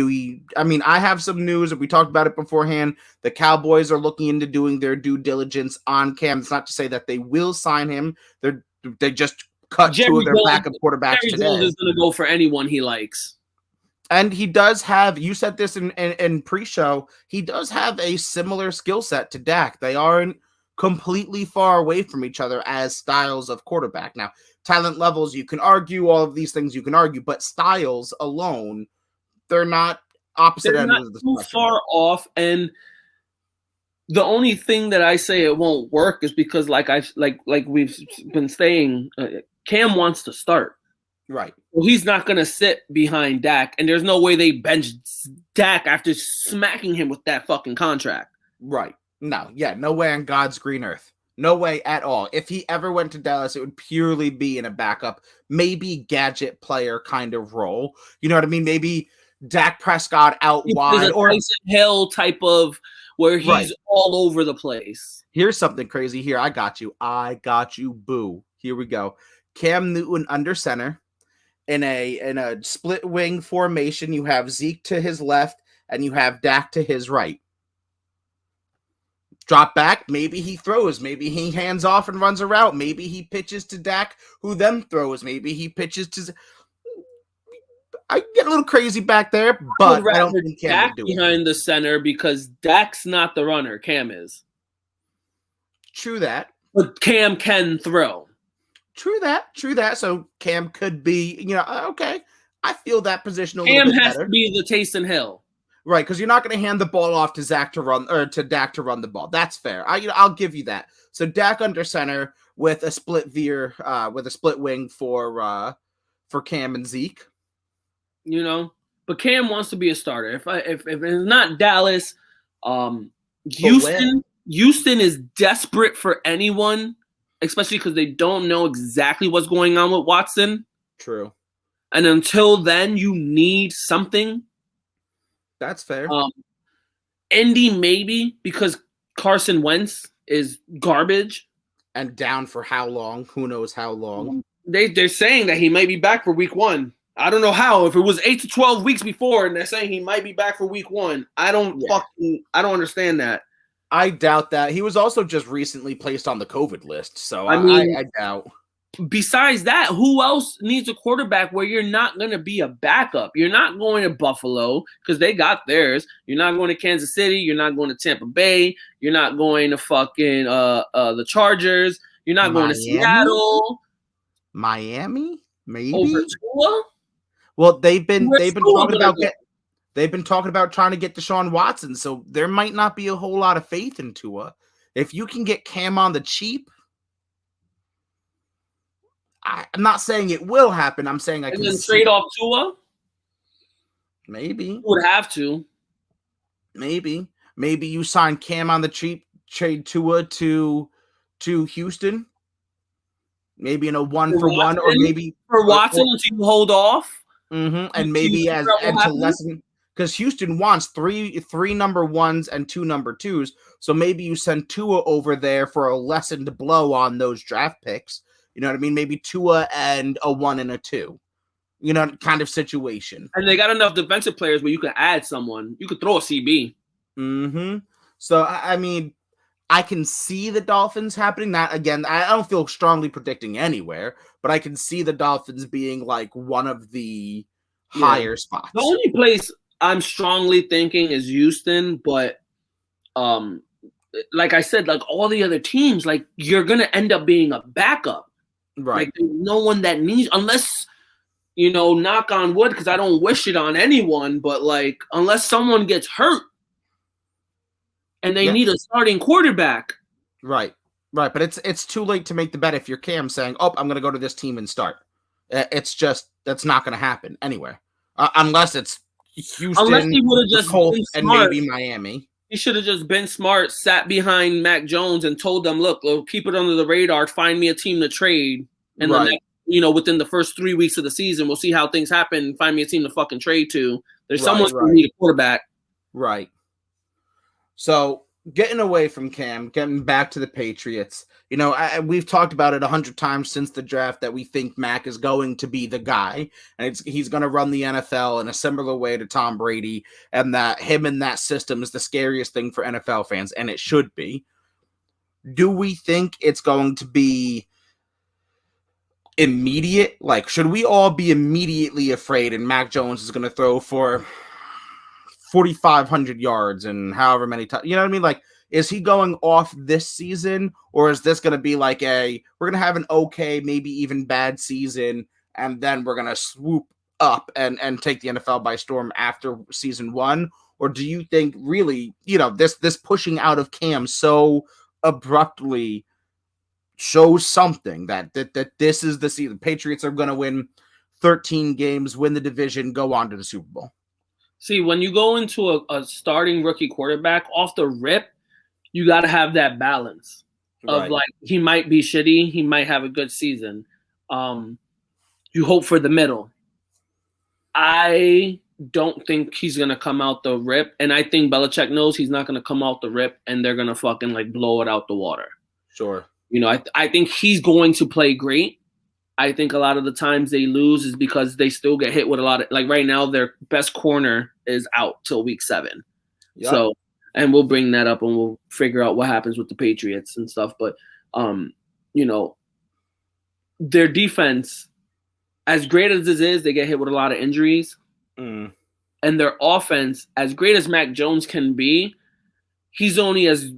I have some news. We talked about it beforehand. The Cowboys are looking into doing their due diligence on Cam. It's not to say that they will sign him. They just cut two of their backup quarterbacks today. Jerry Jones is going to go for anyone he likes. And he does have, you said this in pre-show, he does have a similar skill set to Dak. They aren't completely far away from each other as styles of quarterback. Now, talent levels, you can argue, all of these things you can argue, but styles alone, they're not opposite ends of the spectrum. Too far off, and the only thing that I say it won't work is because, like we've been saying, Cam wants to start. Right. Well, he's not going to sit behind Dak, and there's no way they bench Dak after smacking him with that fucking contract. Right. No, no way on God's green earth. No way at all. If he ever went to Dallas, it would purely be in a backup, maybe gadget player kind of role. You know what I mean? Maybe Dak Prescott out wide, or Tyson Hill type of where he's all over the place. Here's something crazy here. I got you. Boo. Here we go. Cam Newton under center in a split wing formation. You have Zeke to his left and you have Dak to his right. Drop back, maybe he throws, maybe he hands off and runs a route, maybe he pitches to Dak, who then throws, maybe he pitches to. I get a little crazy back there, but I don't think Cam Dak would do behind it. the center because Dak's not the runner. Cam is. True that. But Cam can throw. True that. So Cam could be, okay. I feel that position a little Cam bit has better. to be the Taysom Hill. Right, because you're not going to hand the ball off to Zach to run or to Dak to run the ball. That's fair. I'll give you that. So Dak under center with a split veer, with a split wing for Cam and Zeke. But Cam wants to be a starter. If it's not Dallas, Houston is desperate for anyone, especially because they don't know exactly what's going on with Watson. True. And until then, you need something. That's fair. Indy maybe because Carson Wentz is garbage. And down for how long? Who knows how long? They're saying that he might be back for week 1. I don't know how. If it was 8 to 12 weeks before and they're saying he might be back for week 1, I don't understand that. I doubt that. He was also just recently placed on the COVID list, so I doubt. Besides that, who else needs a quarterback where you're not going to be a backup? You're not going to Buffalo because they got theirs. You're not going to Kansas City. You're not going to Tampa Bay. You're not going to fucking the Chargers. You're not going to Seattle. Miami? Maybe? Over Tua? Well, they've been talking about trying to get Deshaun Watson, so there might not be a whole lot of faith in Tua. If you can get Cam on the cheap, I'm not saying it will happen. I'm saying I can trade off Tua. Maybe you would have to. Maybe you sign Cam on the cheap, trade Tua to Houston. Maybe in a 1-for-1, or maybe for Watson until you hold off. Mm-hmm. And maybe to lessen, because Houston wants three number 1s and 2 number 2s. So maybe you send Tua over there for a lessened blow on those draft picks. You know what I mean? Maybe Tua and a 1 and a 2, kind of situation. And they got enough defensive players where you can add someone. You could throw a CB. Mm-hmm. So, I mean, I can see the Dolphins happening. That, again, I don't feel strongly predicting anywhere, but I can see the Dolphins being like one of the higher spots. The only place I'm strongly thinking is Houston, but like I said, like all the other teams, like you're going to end up being a backup. Right. Like there's no one that needs, unless, knock on wood, because I don't wish it on anyone, but like unless someone gets hurt and they need a starting quarterback. Right. But it's too late to make the bet if you're Cam saying, "Oh, I'm going to go to this team and start." It's just that's not going to happen anywhere, unless it's Houston, unless he would have just Colts, and maybe Miami. He should have just been smart, sat behind Mac Jones, and told them, "Look, keep it under the radar. Find me a team to trade, and then within the first 3 weeks of the season, we'll see how things happen. Find me a team to fucking trade to. There's someone who need a quarterback." Right. So getting away from Cam, getting back to the Patriots. We've talked about it 100 times since the draft that we think Mac is going to be the guy, and he's going to run the NFL in a similar way to Tom Brady, and that him in that system is the scariest thing for NFL fans, and it should be. Do we think it's going to be immediate? Like, should we all be immediately afraid and Mac Jones is going to throw for 4,500 yards and however many times? You know what I mean? Like, is he going off this season, or is this going to be like we're going to have an okay, maybe even bad season, and then we're going to swoop up and take the NFL by storm after season 1? Or do you think really, this pushing out of Cam so abruptly shows something that this is the season? Patriots are going to win 13 games, win the division, go on to the Super Bowl. See, when you go into a starting rookie quarterback off the rip, you got to have that balance of like, he might be shitty, he might have a good season. You hope for the middle. I don't think he's going to come out the rip, and I think Belichick knows he's not going to come out the rip, and they're going to fucking like blow it out the water. Sure. I think he's going to play great. I think a lot of the times they lose is because they still get hit with a lot of, like right now, their best corner is out till week 7. Yep. So and we'll bring that up and we'll figure out what happens with the Patriots and stuff. But, their defense, as great as this is, they get hit with a lot of injuries. Mm. And their offense, as great as Mac Jones can be, he's only as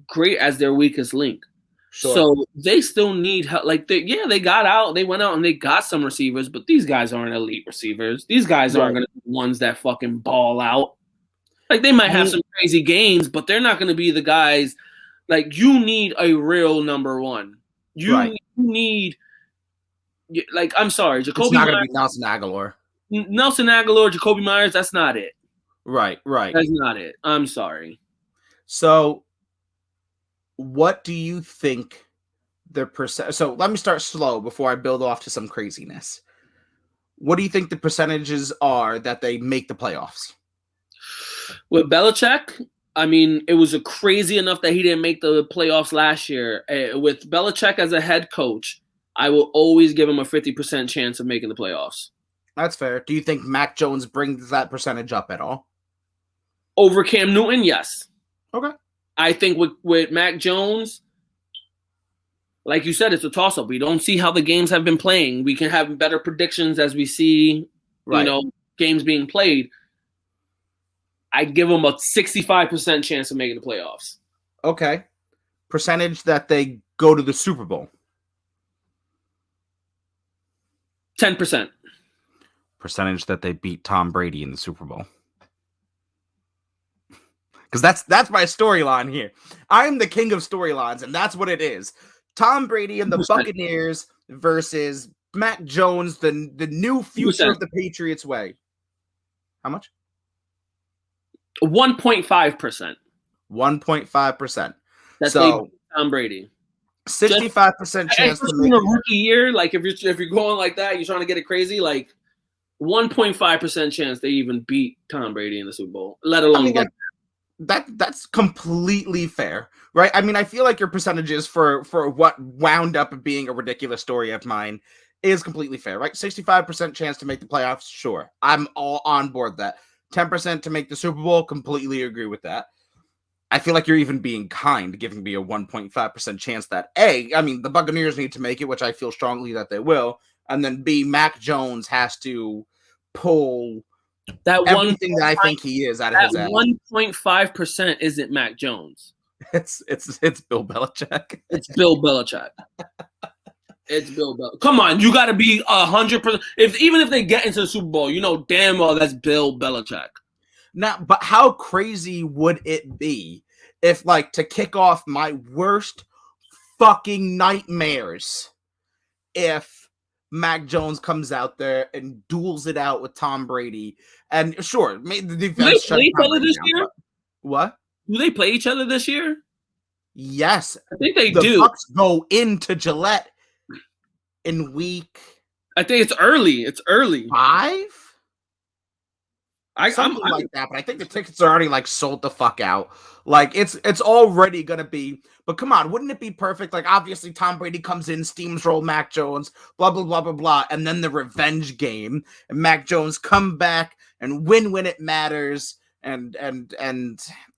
great as their weakest link. Sure. So they still need help. Like, they went out and they got some receivers, but these guys aren't elite receivers. These guys aren't going to be the ones that fucking ball out. Like, they might have some crazy games, but they're not going to be the guys. Like, you need a real number one. You need, like, I'm sorry, Jacoby It's not Myers. going to be Nelson Aguilar. Nelson Aguilar, Jacoby Myers, that's not it. Right. That's not it. I'm sorry. So, what do you think the percent? So, let me start slow before I build off to some craziness. What do you think the percentages are that they make the playoffs? With Belichick, I mean, it was crazy enough that he didn't make the playoffs last year. With Belichick as a head coach, I will always give him a 50% chance of making the playoffs. That's fair. Do you think Mac Jones brings that percentage up at all? Over Cam Newton, yes. Okay. I think with Mac Jones, like you said, it's a toss-up. We don't see how the games have been playing. We can have better predictions as we see, games being played. I give them a 65% chance of making the playoffs. Okay. Percentage that they go to the Super Bowl? 10%. Percentage that they beat Tom Brady in the Super Bowl? Because that's my storyline here. I'm the king of storylines, and that's what it is. Tom Brady and the 2%. Buccaneers versus Mac Jones, the new future 2%. of the Patriots way. How much? 1.5%. 1.5%. That's so Tom Brady. 65% chance to make a rookie year. Like if you're going like that, you're trying to get it crazy. Like 1.5% chance they even beat Tom Brady in the Super Bowl, let alone that's completely fair, right? I mean, I feel like your percentages for what wound up being a ridiculous story of mine is completely fair, right? 65% chance to make the playoffs, sure. I'm all on board that. 10% to make the Super Bowl, completely agree with that. I feel like you're even being kind, giving me a 1.5% chance that the Buccaneers need to make it, which I feel strongly that they will, and then B, Mac Jones has to pull that everything that I think he is out of his ass. 1.5% isn't Mac Jones. It's Bill Belichick. It's Bill Belichick. It's Bill Belichick. Come on, you got to be 100%. Even if they get into the Super Bowl, you know damn well that's Bill Belichick. Now, but how crazy would it be if, like, to kick off my worst fucking nightmares, if Mac Jones comes out there and duels it out with Tom Brady, and sure, made the defense. Do they play each other this year? What? Do they play each other this year? Yes, I think they do. The Bucks go into Gillette in week. I think it's early. It's early. 5. Something like that, but I think the tickets are already like sold the fuck out. Like it's already gonna be. But come on, wouldn't it be perfect? Like obviously Tom Brady comes in, steamroll Mac Jones, blah blah blah blah blah, and then the revenge game, and Mac Jones come back and win when it matters, and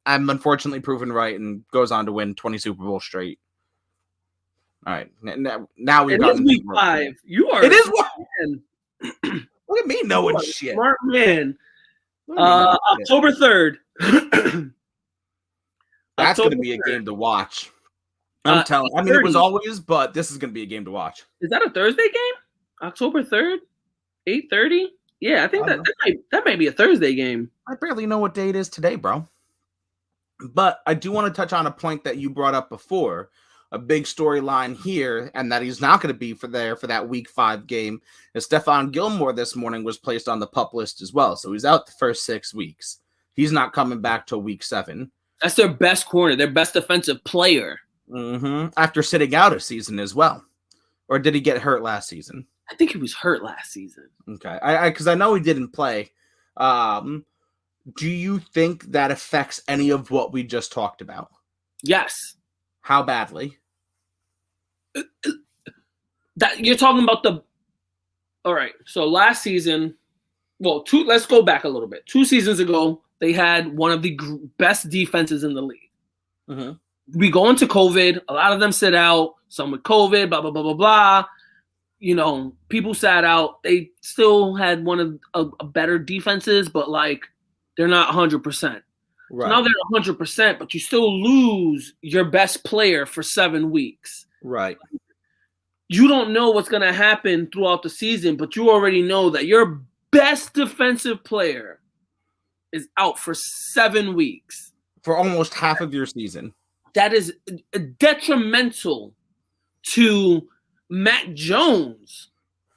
I'm unfortunately proven right, and goes on to win 20 Super Bowls straight. All right, now we've got week 5. You are. It is one. Look at me knowing shit. Smart man. October 3rd. That's going to be a game to watch. I'm telling. I mean, it was always, but this is going to be a game to watch. Is that a Thursday game? October 3rd, 8:30. Yeah, I think that might be a Thursday game. I barely know what day it is today, bro. But I do want to touch on a point that you brought up before. A big storyline here, and that he's not going to be for that week 5 game. Is Stephon Gilmore this morning was placed on the PUP list as well. So he's out the first 6 weeks. He's not coming back till week 7. That's their best corner, their best defensive player. Mm-hmm. After sitting out a season as well. Or did he get hurt last season? I think he was hurt last season. Okay. Because I know he didn't play. Do you think that affects any of what we just talked about? Yes. How badly? That you're talking about all right. So last season, let's go back a little bit. 2 seasons ago, they had one of the best defenses in the league. Mm-hmm. We go into COVID. A lot of them sit out. Some with COVID, blah, blah, blah, blah, blah. You know, people sat out. They still had one of a better defenses, but, like, they're not 100%. Right. So now they're 100%, but you still lose your best player for 7 weeks. Right. You don't know what's going to happen throughout the season, but you already know that your best defensive player is out for 7 weeks. For almost half of your season. That is detrimental to Mac Jones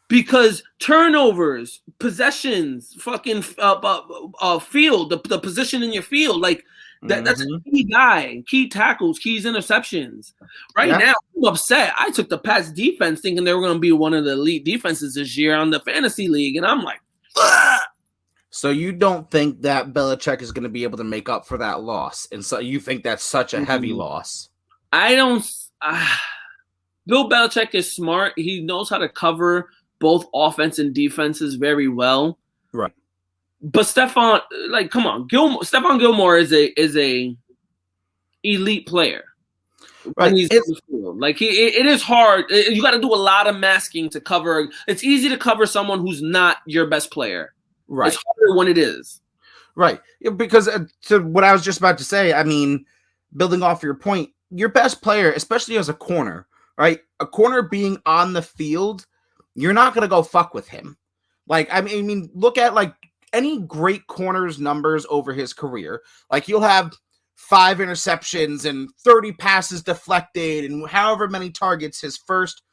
because turnovers, possessions, fucking field, the position in your field, like that's a key guy, key tackles, keys interceptions. Right now, I'm upset. I took the Pats defense thinking they were going to be one of the elite defenses this year on the fantasy league, and I'm like, ugh! So you don't think that Belichick is going to be able to make up for that loss, and so you think that's such a heavy loss? I don't. Bill Belichick is smart. He knows how to cover both offense and defenses very well. Right. But Stephon, like, come on, Stephon Gilmore is a elite player. Right. He's on the field. Like it is hard. You got to do a lot of masking to cover. It's easy to cover someone who's not your best player. Right. It's harder when it is. Right. Because to what I was just about to say, I mean, building off your point, your best player, especially as a corner, right? A corner being on the field, you're not going to go fuck with him. Like, I mean, look at like any great corner's numbers over his career. Like he'll have 5 interceptions and 30 passes deflected and however many targets his first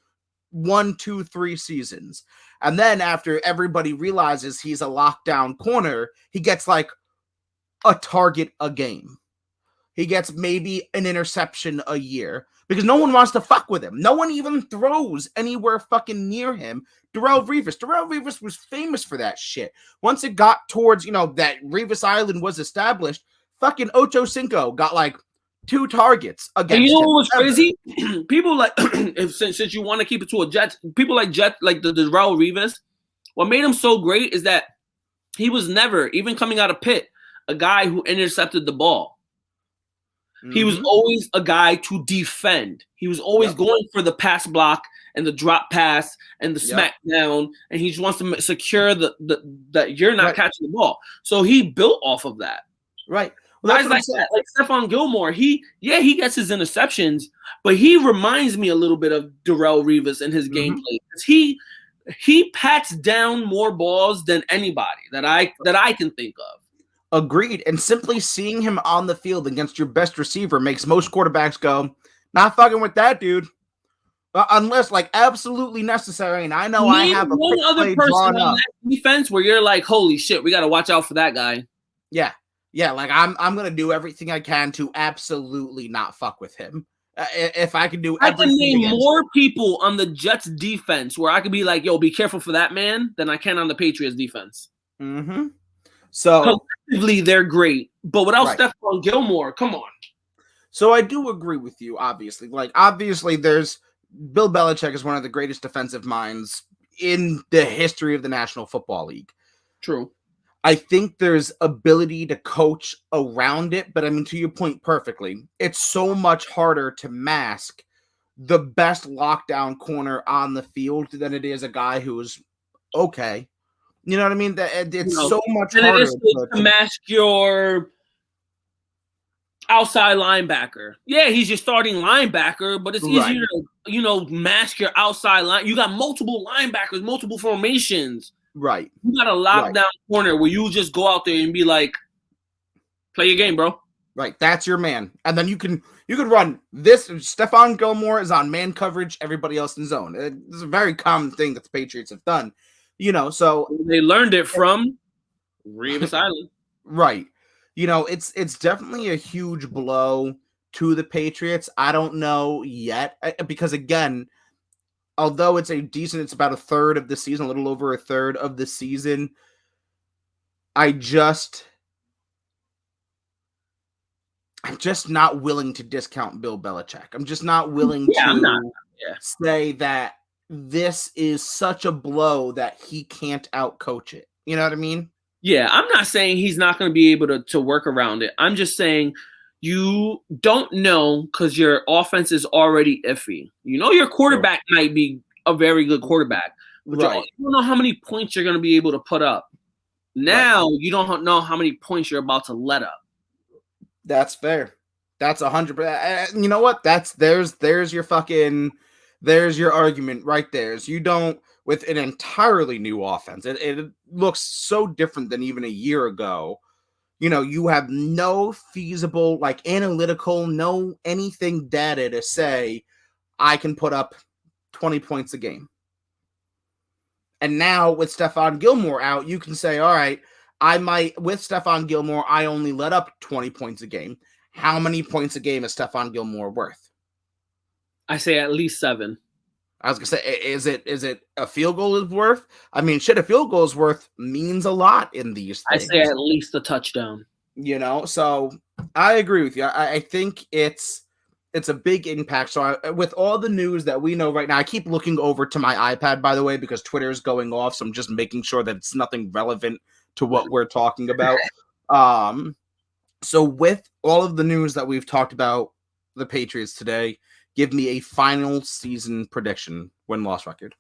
1, 2, 3 seasons. And then after everybody realizes he's a lockdown corner, he gets like a target a game. He gets maybe an interception a year because no one wants to fuck with him. No one even throws anywhere fucking near him. Darrelle Revis was famous for that shit. Once it got towards, that Revis Island was established, fucking Ocho Cinco got like 2 targets against him. And you know what was crazy? People like, since you want to keep it to a Jets, people like the Darrelle Revis, what made him so great is that he was never, even coming out of Pitt, a guy who intercepted the ball. He was always a guy to defend. He was always going for the pass block and the drop pass and the smack down, and he just wants to secure that you're not catching the ball. So he built off of that. Right. Well, guys like that, like Stephon Gilmore, he gets his interceptions, but he reminds me a little bit of Darrelle Revis in his gameplay. He pats down more balls than anybody that I can think of. Agreed. And simply seeing him on the field against your best receiver makes most quarterbacks go, not fucking with that dude. Unless like absolutely necessary. And I know I have a one other person on that defense where you're like, holy shit, we got to watch out for that guy. Yeah. Yeah. Like I'm going to do everything I can to absolutely not fuck with him. If I can do everything. I can name more people on the Jets defense where I could be like, yo, be careful for that man than I can on the Patriots defense. Mm-hmm. So collectively, they're great, but without Stephon Gilmore, come on. So I do agree with you, obviously. Like, obviously, there's Bill Belichick is one of the greatest defensive minds in the history of the National Football League. True. I think there's ability to coach around it, but I mean, to your point perfectly, it's so much harder to mask the best lockdown corner on the field than it is a guy who's okay. You know what I mean? It's so much harder. It is to mask your outside linebacker. Yeah, he's your starting linebacker, but it's easier to, mask your outside line. You got multiple linebackers, multiple formations. Right. You got a lockdown corner where you just go out there and be like, play your game, bro. Right. That's your man. And then you can run this. Stephon Gilmore is on man coverage, everybody else in zone. It's a very common thing that the Patriots have done. So they learned it from Revis Island. Right. It's definitely a huge blow to the Patriots. I don't know yet because, again, although it's about a third of the season, a little over a third of the season, I'm just not willing to discount Bill Belichick. I'm just not willing to say that this is such a blow that he can't outcoach it. You know what I mean? Yeah, I'm not saying he's not going to be able to work around it. I'm just saying you don't know because your offense is already iffy. You know your quarterback might be a very good quarterback, but you don't know how many points you're going to be able to put up. Now you don't know how many points you're about to let up. That's fair. That's 100%. You know what? There's your argument right there. Is you don't with an entirely new offense. It looks so different than even a year ago. You know, you have no feasible, like analytical, no anything data to say I can put up 20 points a game. And now with Stephon Gilmore out, you can say, all right, with Stephon Gilmore, I only let up 20 points a game. How many points a game is Stephon Gilmore worth? I say at least 7. I was gonna say, is it a field goal is worth? I mean, shit, a field goal is worth means a lot in these things. I say at least a touchdown. You know, so I agree with you. I think it's a big impact. So with all the news that we know right now, I keep looking over to my iPad, by the way, because Twitter is going off. So I'm just making sure that it's nothing relevant to what we're talking about. So with all of the news that we've talked about the Patriots today, give me a final season prediction, win-loss record.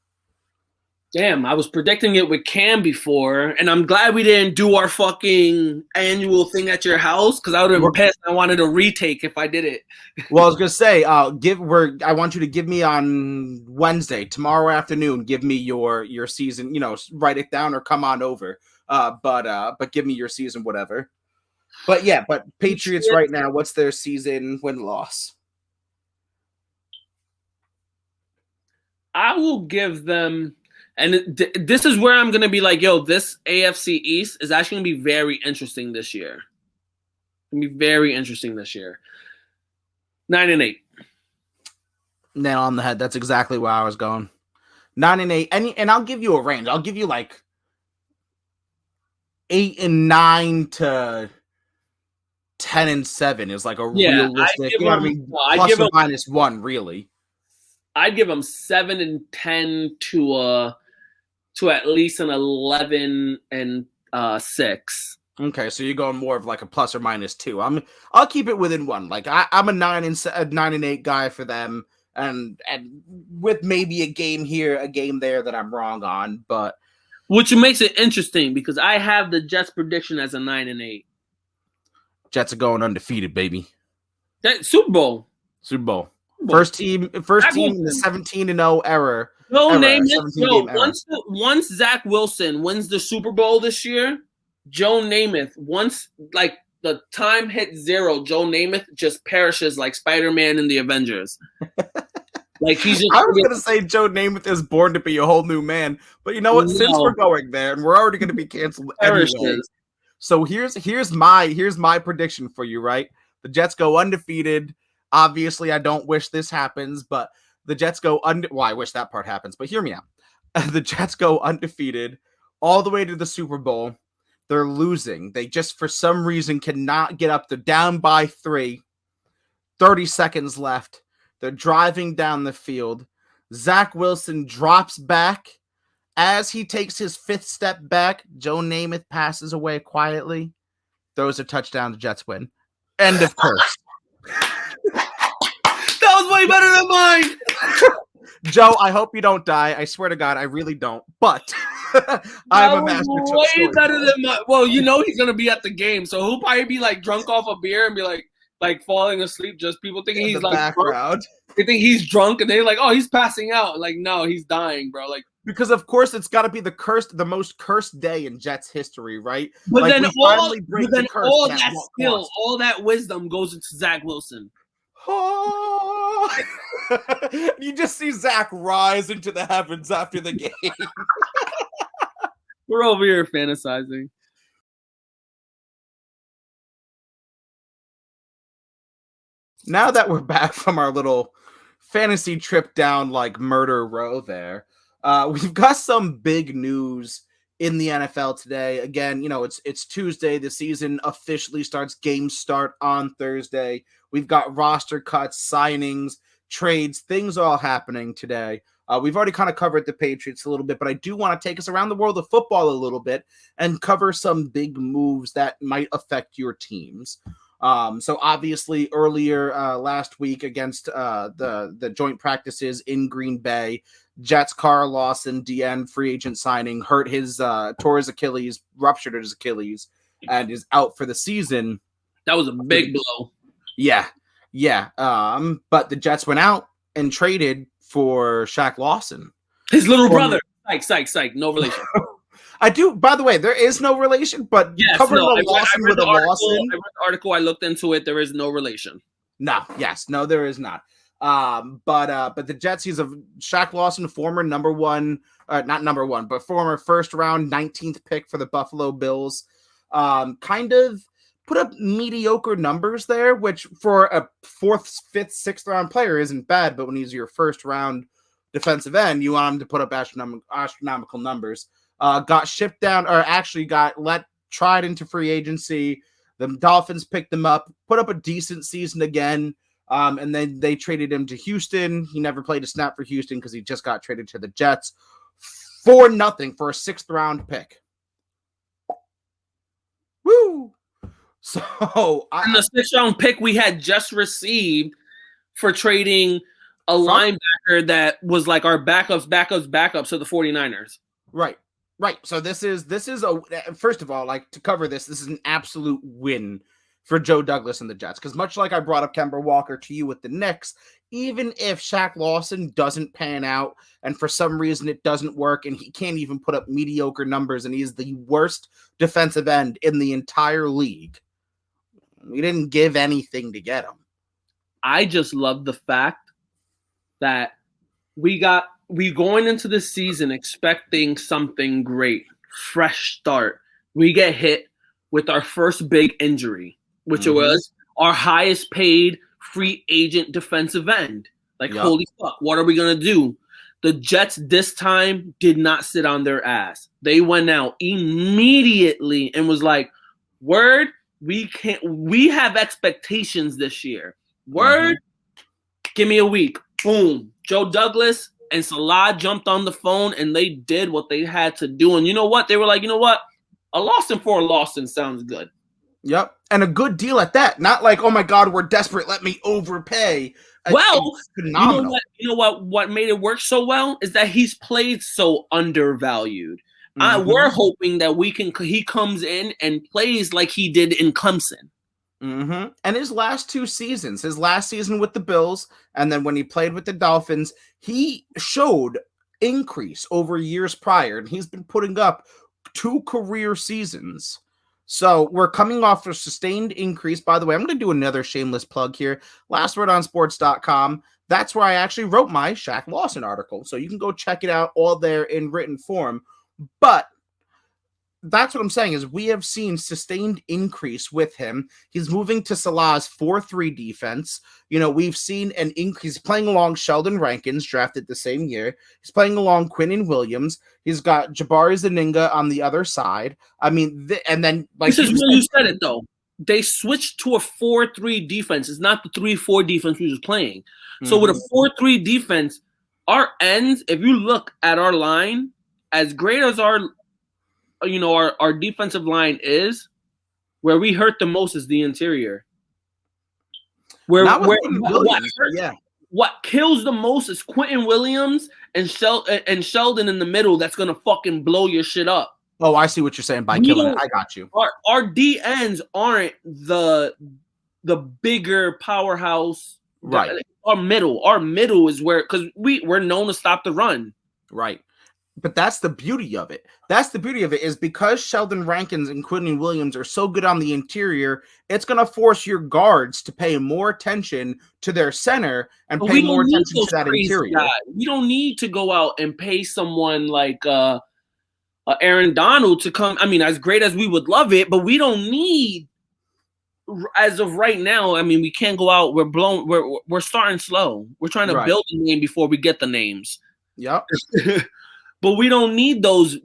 Damn, I was predicting it with Cam before, and I'm glad we didn't do our fucking annual thing at your house because I would have been pissed. I wanted a retake if I did it. Well, I was gonna say, I want you to give me on Wednesday, tomorrow afternoon. Give me your season. You know, write it down or come on over. But give me your season, whatever. But yeah, Patriots right now, what's their season win-loss? I will give them. And this is where I'm going to be like, yo, this AFC East is actually going to be very interesting this year. It's going to be very interesting this year. 9-8. Nail on the head. That's exactly where I was going. 9-8. And I'll give you a range. I'll give you like 8-9 to 10-7 is like a realistic. You know what I mean? Plus or minus 1, really. I'd give them 7-10 to at least an 11-6. Okay, so you're going more of like a plus or minus 2. I'll keep it within 1. Like I'm a 9-8 guy for them, and with maybe a game here, a game there that I'm wrong on, but which makes it interesting because I have the Jets prediction as a 9-8. Jets are going undefeated, baby. That Super Bowl. First team in the 17-0 era. Once Zach Wilson wins the Super Bowl this year, Joe Namath, once like the time hits 0, Joe Namath just perishes like Spider-Man in the Avengers. Like he's just. I was gonna say Joe Namath is born to be a whole new man, but you know what? No. Since we're going there and we're already gonna be canceled anyway. So here's my prediction for you, right? The Jets go undefeated. Obviously, I don't wish this happens, but the Jets go well, I wish that part happens, but hear me out. The Jets go undefeated all the way to the Super Bowl. They're losing. They just, for some reason, cannot get up. They're down by 3. 30 seconds left. They're driving down the field. Zach Wilson drops back. As he takes his 5th step back, Joe Namath passes away quietly. Throws a touchdown. The Jets win. End of curse. That was way better than mine. Joe, I hope you don't die. I swear to God, I really don't. But I'm a master. Way better than mine. Well, you know he's gonna be at the game, so he'll probably be like drunk off a beer and be like falling asleep. Just people thinking he's like background. They think he's drunk, and they're like, "Oh, he's passing out." Like, no, he's dying, bro. Like, because of course it's got to be the most cursed day in Jets history, right? But like, then all that wisdom goes into Zach Wilson. Oh. You just see Zach rise into the heavens after the game. We're over here fantasizing. Now that we're back from our little fantasy trip down like murder row there, we've got some big news in the NFL today. Again, you know, it's Tuesday. The season officially starts. Games start on Thursday. We've got roster cuts, signings, trades, things all happening today. We've already kind of covered the Patriots a little bit, but I do want to take us around the world of football a little bit and cover some big moves that might affect your teams. So obviously earlier last week against the joint practices in Green Bay, Jets Shaq Lawson, DN free agent signing, tore his Achilles, ruptured his Achilles, and is out for the season. That was a big blow. Yeah. But the Jets went out and traded for Shaq Lawson. His little brother. Psych. No relation. I do. By the way, there is no relation, but yes, covering no, a Lawson with a Lawson. I read the article. I looked into it. There is no relation. No, there is not. But the Jets, he's a Shaq Lawson, former former first round 19th pick for the Buffalo Bills. Kind of put up mediocre numbers there, which for a 4th, 5th, 6th round player isn't bad. But when he's your first round defensive end, you want him to put up astronomical numbers. Got shipped down, or actually tried into free agency. The Dolphins picked him up, put up a decent season again. And then they traded him to Houston. He never played a snap for Houston because he just got traded to the Jets for nothing for a 6th round pick. Woo! So and the 6th round pick we had just received for trading a linebacker that was like our backups to the 49ers. Right. So this is first of all, like, to cover this is an absolute win for Joe Douglas and the Jets, because much like I brought up Kemba Walker to you with the Knicks, even if Shaq Lawson doesn't pan out and for some reason it doesn't work and he can't even put up mediocre numbers and he's the worst defensive end in the entire league, we didn't give anything to get him. I just love the fact that we going into the season expecting something great, fresh start. We get hit with our first big injury, which was our highest paid free agent defensive end. Holy fuck, what are we going to do? The Jets this time did not sit on their ass. They went out immediately and was like, word, we have expectations this year. Word, give me a week. Boom. Joe Douglas and Salah jumped on the phone and they did what they had to do. And you know what? They were like, you know what? A Lawson for a Lawson sounds good. Yep. And a good deal at that. Not like, oh my God, we're desperate, let me overpay. Well, phenomenal. You know what made it work so well is that he's played so undervalued. We're hoping that he comes in and plays like he did in Clemson. And his last 2 seasons, his last season with the Bills, and then when he played with the Dolphins, he showed increase over years prior, and he's been putting up 2 career seasons. So we're coming off a sustained increase. By the way, I'm going to do another shameless plug here. Lastwordonsports.com. That's where I actually wrote my Shaq Lawson article. So you can go check it out all there in written form. But that's what I'm saying is we have seen sustained increase with him. He's moving to Salah's 4-3 defense. You know, we've seen an increase playing along Sheldon Rankins, drafted the same year. He's playing along Quinnen Williams. He's got Jabari Zaninga on the other side. I mean, and then like this is where you said it though. They switched to a 4-3 defense. It's not the 3-4 defense we was playing. So with a 4-3 defense, our ends, if you look at our line, as great as our defensive line is, where we hurt the most is the interior. What kills the most is Quinnen Williams and Sheldon in the middle. That's gonna fucking blow your shit up. Oh, I see what you're saying by killing it. I got you. Our D ends aren't the bigger powerhouse. Right. Our middle is where, because we're known to stop the run. Right. But that's the beauty of it. Is because Sheldon Rankins and Quinnen Williams are so good on the interior, it's going to force your guards to pay more attention to their center and pay more attention to that interior. Guys. We don't need to go out and pay someone like Aaron Donald to come. I mean, as great as we would love it, but we don't need, as of right now, I mean, we can't go out. We're starting slow. We're trying to build a name before we get the names. Yep. But we don't need those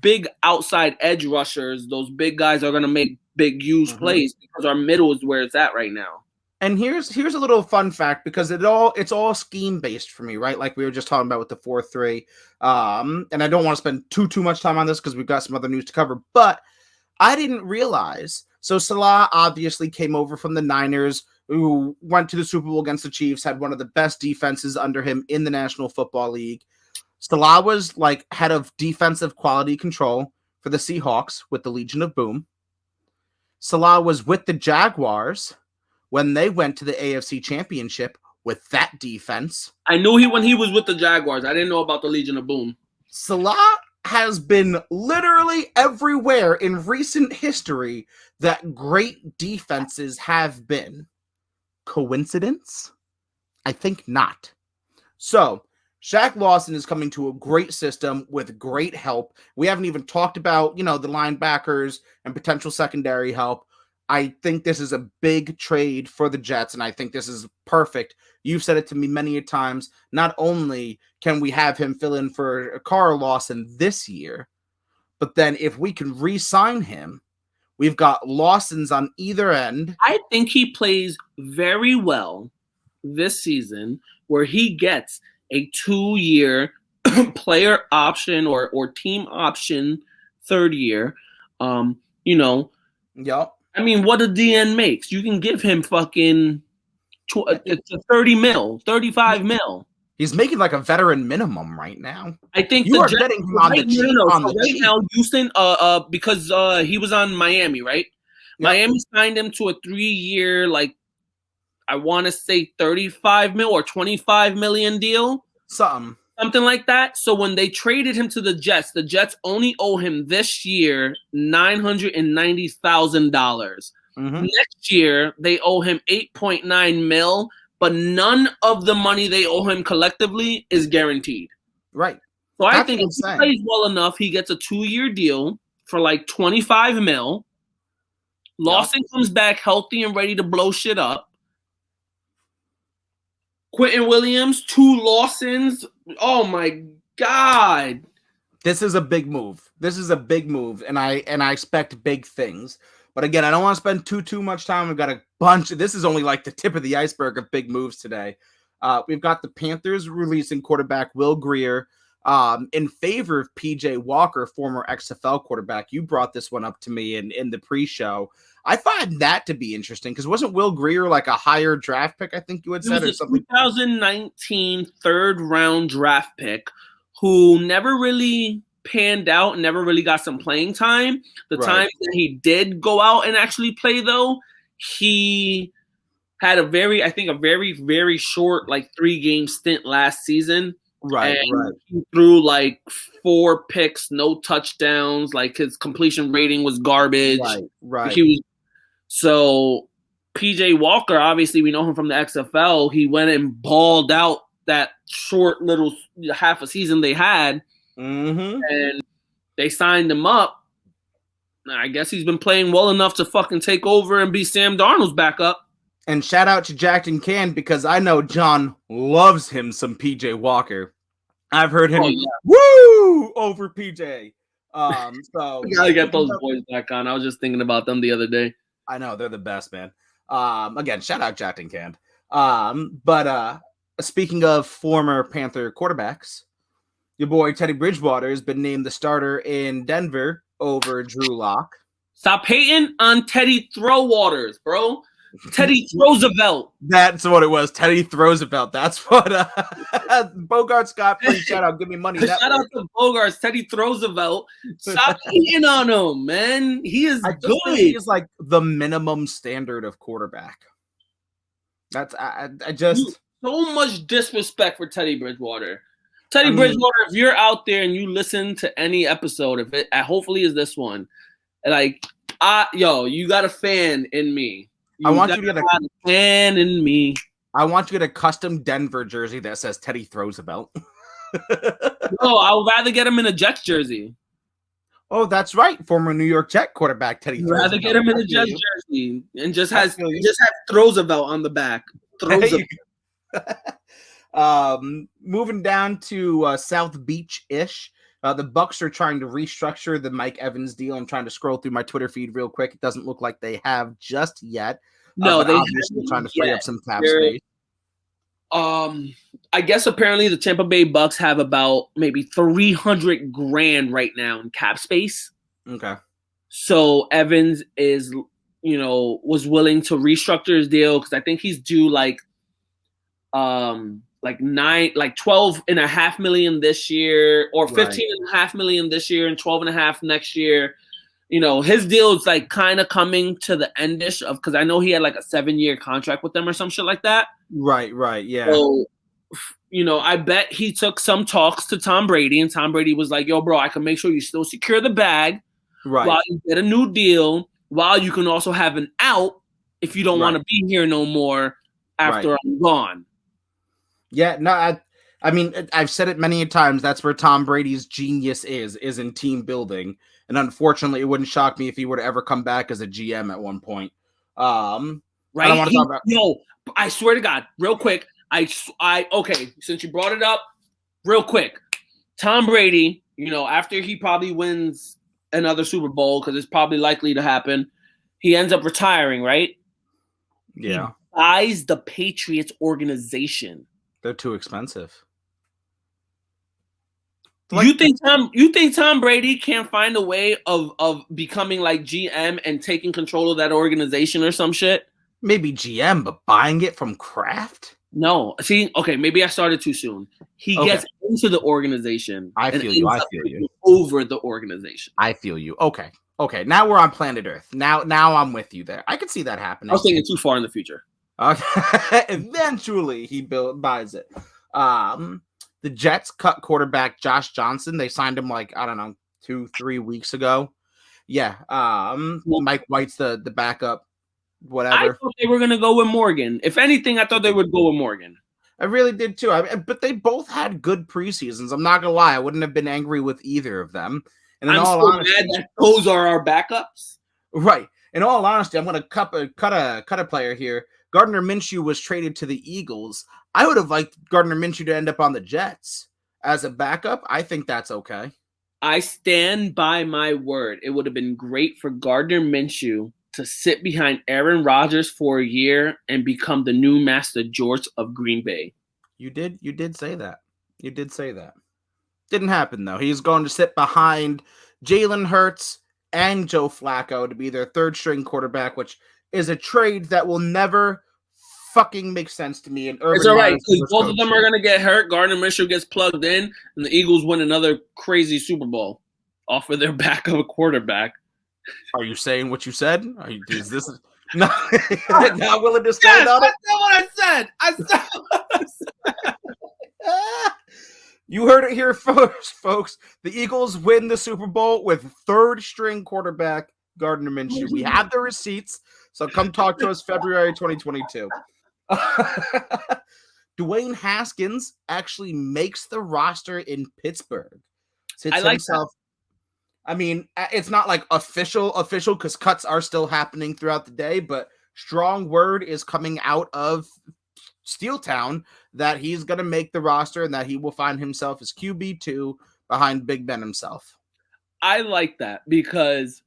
big outside edge rushers. Those big guys are going to make big, huge plays because our middle is where it's at right now. And here's a little fun fact, because it's all scheme based for me, right? Like we were just talking about with the 4-3. And I don't want to spend too much time on this because we've got some other news to cover, but I didn't realize. So Salah obviously came over from the Niners, who went to the Super Bowl against the Chiefs, had one of the best defenses under him in the National Football League. Salah was like head of defensive quality control for the Seahawks with the Legion of Boom. Salah was with the Jaguars when they went to the AFC Championship with that defense. I knew when he was with the Jaguars. I didn't know about the Legion of Boom. Salah has been literally everywhere in recent history that great defenses have been. Coincidence? I think not. So, Shaq Lawson is coming to a great system with great help. We haven't even talked about, the linebackers and potential secondary help. I think this is a big trade for the Jets, and I think this is perfect. You've said it to me many times. Not only can we have him fill in for Carl Lawson this year, but then if we can re-sign him, we've got Lawsons on either end. I think he plays very well this season, where he gets a 2-year player option or team option 3rd year. Yep. I mean, what a DN makes. You can give him fucking it's a 30 mil, 35 mil. He's making like a veteran minimum right now. I think you are getting him on the cheap. Right now, Houston, because he was on Miami, right? Yep. Miami signed him to a 3-year, like I want to say 35 mil or 25 million deal, something like that. So when they traded him to the Jets only owe him this year $990,000. Mm-hmm. Next year they owe him 8.9 mil. But none of the money they owe him collectively is guaranteed. Right. So I think if he plays well enough, he gets a 2-year deal for like 25 mil. Lawson comes back healthy and ready to blow shit up. Quentin Williams, 2 Lawsons. Oh my God. This is a big move. And I expect big things. But again, I don't want to spend too much time. We've got a bunch. This is only like the tip of the iceberg of big moves today. We've got the Panthers releasing quarterback Will Grier in favor of PJ Walker, former XFL quarterback. You brought this one up to me in the pre-show. I find that to be interesting because wasn't Will Grier like a higher draft pick? I think you had said, or something. 2019 3rd-round draft pick who never really panned out and never really got some playing time. The times that he did go out and actually play, though, he had a very, very short, like 3-game stint last season. Right. He threw like 4 picks, no touchdowns. Like his completion rating was garbage. Right. So PJ Walker, obviously we know him from the XFL. He went and balled out that short little half a season they had. Mm-hmm. And they signed him up. I guess he's been playing well enough to fucking take over and be Sam Darnold's backup. And shout out to Jackson Can, because I know John loves him some PJ Walker. I've heard him woo over PJ. So we gotta get those boys back on. I was just thinking about them the other day. I know they're the best, man. Again, shout out Jackson Can. But speaking of former Panther quarterbacks, your boy Teddy Bridgewater has been named the starter in Denver over Drew Lock. Stop hating on Teddy Throwwaters, bro. Teddy Roosevelt. That's what it was. Teddy Roosevelt. That's what Bogart Scott. Please shout out. Give me money. Shout out to Bogarts. Teddy Roosevelt. Stop hating on him, man. He is good. He is like the minimum standard of quarterback. That's I just so much disrespect for Teddy Bridgewater. Teddy Bridgewater, if you're out there and you listen to any episode of it, hopefully is this one. Like, you got a fan in me. I want you to get a fan in me. I want you to get a custom Denver jersey that says Teddy Roosevelt. No, I would rather get him in a Jets jersey. Oh, that's right. Former New York Jet quarterback Teddy Roosevelt. Rather get him in a Jets jersey and just has Roosevelt on the back. Moving down to South Beach-ish. The Bucs are trying to restructure the Mike Evans deal. I'm trying to scroll through my Twitter feed real quick. It doesn't look like they have just yet. No, but they obviously haven't trying to free yet. up some cap They're, space. I guess apparently the Tampa Bay Bucks have about maybe $300,000 right now in cap space. Okay. So Evans is, was willing to restructure his deal because I think he's due like 12.5 million this year, or 15.5 million this year and 12.5 next year. His deal is like kind of coming to the endish of, because I know he had like a 7-year contract with them or some shit like that. Right, yeah. So, I bet he took some talks to Tom Brady, and Tom Brady was like, yo, bro, I can make sure you still secure the bag while you get a new deal, while you can also have an out if you don't want to be here no more after I'm gone. Yeah, no, I mean, I've said it many times. That's where Tom Brady's genius is in team building. And unfortunately, it wouldn't shock me if he were to ever come back as a GM at one point. I don't want to talk about. Yo, I swear to God, real quick. Okay, since you brought it up, real quick. Tom Brady, after he probably wins another Super Bowl, because it's probably likely to happen, he ends up retiring, right? Yeah. He buys the Patriots organization. They're too expensive. You think Tom Brady can't find a way of becoming like GM and taking control of that organization or some shit? Maybe GM, but buying it from Kraft? No. See, okay, maybe I started too soon. He gets into the organization. I feel you. Over the organization. I feel you. Okay. Now we're on planet Earth. Now I'm with you there. I could see that happening. I was thinking too far in the future. Okay. Eventually, he buys it. The Jets cut quarterback Josh Johnson. They signed him 2-3 weeks ago. Yeah. Mike White's the backup. Whatever. I thought they were going to go with Morgan. If anything, I thought they would go with Morgan. I really did too. But they both had good preseasons. I'm not gonna lie. I wouldn't have been angry with either of them. And in all honesty, mad that those are our backups. Right. In all honesty, I'm gonna cut a player here. Gardner Minshew was traded to the Eagles. I would have liked Gardner Minshew to end up on the Jets as a backup. I think that's okay. I stand by my word. It would have been great for Gardner Minshew to sit behind Aaron Rodgers for a year and become the new Master George of Green Bay. You did say that. Didn't happen, though. He's going to sit behind Jalen Hurts and Joe Flacco to be their third string quarterback, which is a trade that will never fucking make sense to me. It's all right, because both of them are going to get hurt. Gardner Minshew gets plugged in, and the Eagles win another crazy Super Bowl off of their backup quarterback. Are you saying what you said? Is this not willing to stand on it? That's what I said. You heard it here first, folks. The Eagles win the Super Bowl with third string quarterback Gardner Minshew. We have the receipts, so come talk to us February 2022. Dwayne Haskins actually makes the roster in Pittsburgh. I like himself. I mean, it's not like official because cuts are still happening throughout the day, but strong word is coming out of Steeltown that he's going to make the roster and that he will find himself as QB2 behind Big Ben himself. I like that because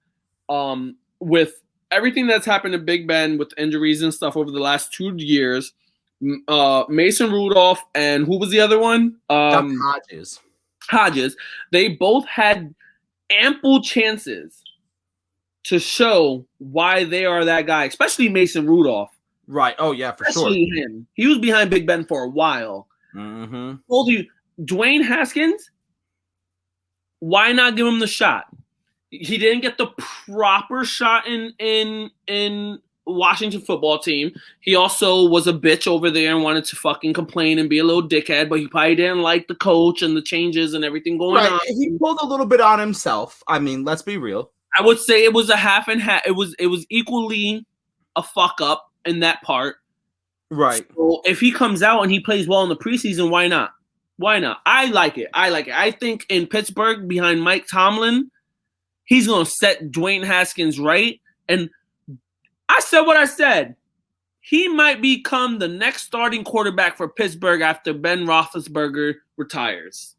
with everything that's happened to Big Ben with injuries and stuff over the last 2 years, Mason Rudolph and who was the other one? Hodges. They both had ample chances to show why they are that guy, especially Mason Rudolph. Right. Oh, yeah, for especially sure. Him. He was behind Big Ben for a while. Mm-hmm. Told you, Dwayne Haskins, why not give him the shot? He didn't get the proper shot in Washington football team. He also was a bitch over there and wanted to fucking complain and be a little dickhead, but he probably didn't like the coach and the changes and everything going on. He pulled a little bit on himself. I mean, let's be real. I would say it was a half and half. It was equally a fuck up in that part. Right. So if he comes out and he plays well in the preseason, why not? Why not? I like it. I think in Pittsburgh behind Mike Tomlin, he's going to set Dwayne Haskins right. And I said what I said. He might become the next starting quarterback for Pittsburgh after Ben Roethlisberger retires.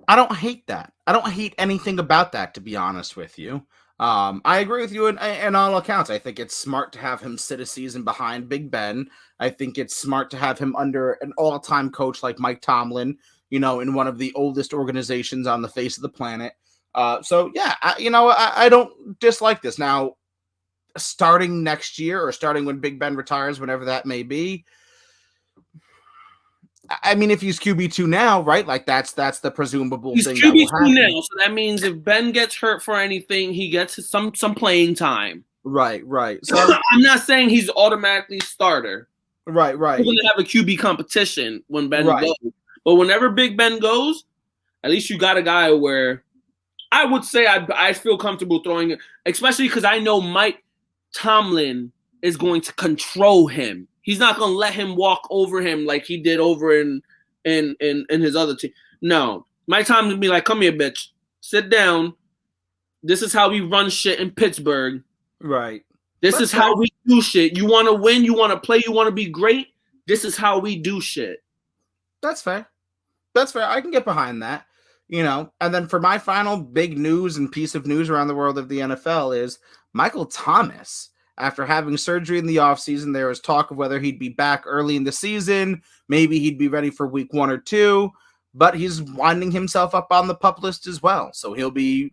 I don't hate that. I don't hate anything about that, to be honest with you. I agree with you in all accounts. I think it's smart to have him sit a season behind Big Ben. I think it's smart to have him under an all-time coach like Mike Tomlin, in one of the oldest organizations on the face of the planet. So yeah, I don't dislike this. Now, starting next year or starting when Big Ben retires, whenever that may be, I mean, if he's QB2 now, right? Like that's the presumable He's thing that will QB2 happen. now, so that means if Ben gets hurt for anything, he gets some playing time. Right. So I'm not saying he's automatically starter. Right. We're gonna have a QB competition when Ben goes, but whenever Big Ben goes, at least you got a guy where I would say I feel comfortable throwing it, especially because I know Mike Tomlin is going to control him. He's not going to let him walk over him like he did over in his other team. No. Mike Tomlin will be like, come here, bitch. Sit down. This is how we run shit in Pittsburgh. Right. This is how we do shit. You want to win? You want to play? You want to be great? This is how we do shit. That's fair. I can get behind that. And then for my final big news and piece of news around the world of the NFL is Michael Thomas. After having surgery in the offseason, there was talk of whether he'd be back early in the season. Maybe he'd be ready for week 1 or 2, but he's winding himself up on the PUP list as well. So he'll be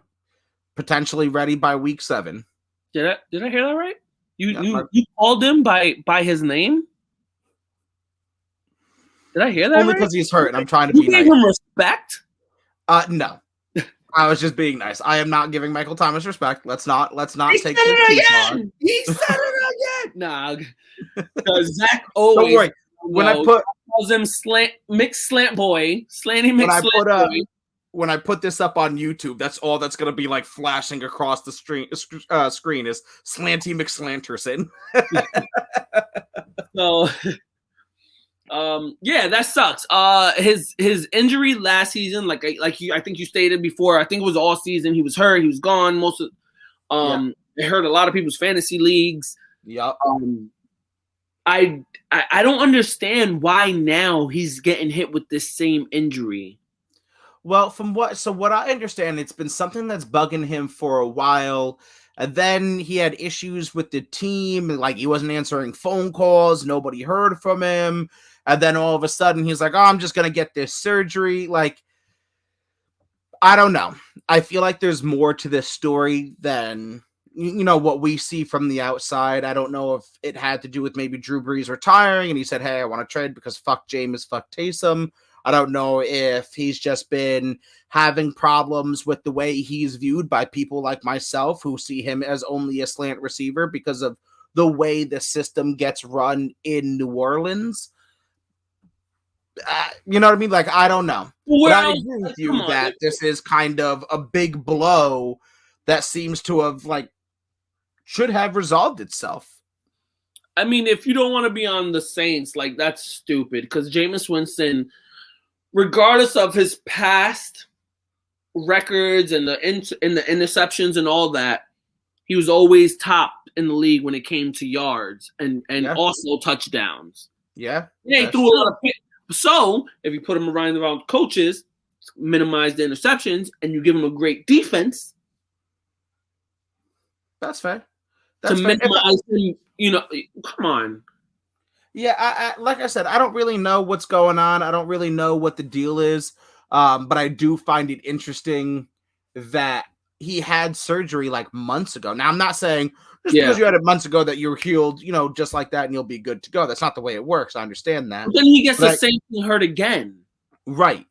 potentially ready by week 7. Did I hear that right? You called him by his name? Did I hear that Only right? because he's hurt and I'm trying to be nice. You gave him respect? No. I was just being nice. I am not giving Michael Thomas respect. Let's not take it again. He said it again. Nah, because Zach always. Don't worry. When I calls him mixed slant boy, slanty mixed slant boy. When I put this up on YouTube, that's all that's gonna be like flashing across the screen is Slanty McSlanterson. So. Yeah, that sucks. His injury last season, I think you stated before, I think it was all season. He was hurt. He was gone. It hurt a lot of people's fantasy leagues. Yep. I don't understand why now he's getting hit with this same injury. Well, what I understand, it's been something that's bugging him for a while. And then he had issues with the team, like he wasn't answering phone calls, nobody heard from him. And then all of a sudden he's like, oh, I'm just going to get this surgery. Like, I don't know. I feel like there's more to this story than, what we see from the outside. I don't know if it had to do with maybe Drew Brees retiring and he said, hey, I want to trade because fuck Jameis, fuck Taysom. I don't know if he's just been having problems with the way he's viewed by people like myself who see him as only a slant receiver because of the way the system gets run in New Orleans. You know what I mean? Like, I don't know. But I agree with you that this is kind of a big blow that seems to have, should have resolved itself. I mean, if you don't want to be on the Saints, that's stupid because Jameis Winston, regardless of his past records and the interceptions and all that, he was always top in the league when it came to yards and also touchdowns. Yeah. He threw a lot of picks. So if you put him around coaches, minimize the interceptions, and you give him a great defense, that's fair. Minimize him, come on. Yeah, I like I said, I don't really know what's going on. I don't really know what the deal is. But I do find it interesting that he had surgery months ago. Now, I'm not saying because you had it months ago that you're healed, just like that and you'll be good to go. That's not the way it works. I understand that. But then he gets the same thing hurt again. Right.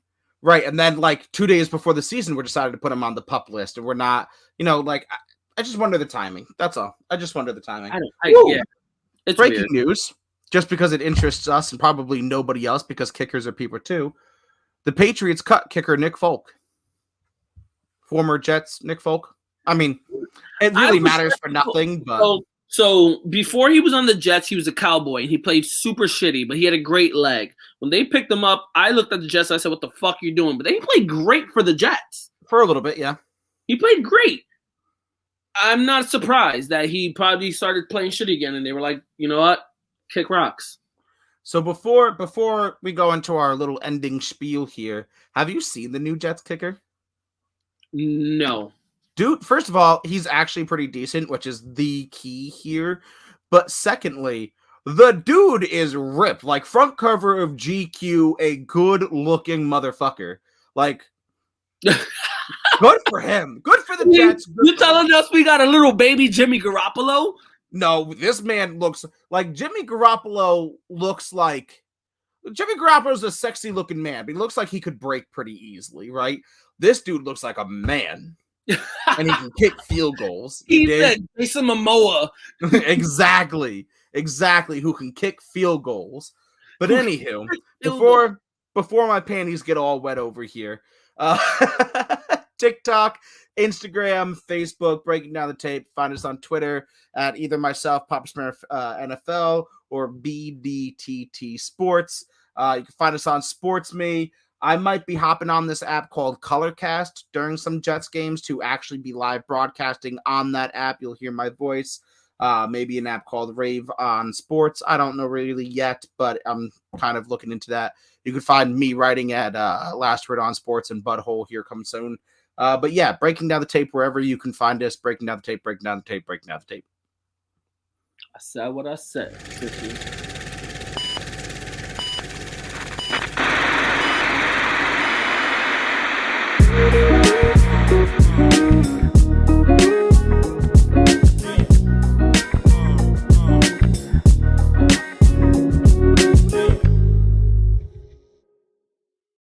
And then 2 days before the season, we decided to put him on the PUP list and we're not, I just wonder the timing. That's all. I just wonder the timing. It's breaking weird news. Just because it interests us and probably nobody else because kickers are people too. The Patriots cut kicker Nick Folk. Former Jets Nick Folk. I mean, it really matters for nothing. But so before he was on the Jets, he was a Cowboy and he played super shitty, but he had a great leg. When they picked him up, I looked at the Jets. I said, "What the fuck are you doing?" But they played great for the Jets for a little bit. Yeah, he played great. I'm not surprised that he probably started playing shitty again, and they were like, "You know what? Kick rocks." So before we go into our little ending spiel here, have you seen the new Jets kicker? No. Dude, first of all, he's actually pretty decent, which is the key here. But secondly, the dude is ripped. Like, front cover of GQ, a good-looking motherfucker. Like, good for him. Good for the Jets. You telling us we got a little baby Jimmy Garoppolo? No, this man looks like Jimmy Garoppolo looks like Jimmy Garoppolo's a sexy looking man, but he looks like he could break pretty easily, right? This dude looks like a man. And he can kick field goals. He said Jason Momoa. Exactly. Who can kick field goals. But anywho, before my panties get all wet over here, TikTok, Instagram, Facebook, Breaking Down the Tape. Find us on Twitter at either myself, Papa Smurf NFL, or BDTT Sports. You can find us on SportsMe. I might be hopping on this app called Colorcast during some Jets games to actually be live broadcasting on that app. You'll hear my voice. Maybe an app called Rave on Sports. I don't know really yet, but I'm kind of looking into that. You can find me writing at Last Word on Sports and Butthole here coming soon. But yeah, Breaking Down the Tape wherever you can find us. Breaking Down the Tape, Breaking Down the Tape, Breaking Down the Tape. I said what I said.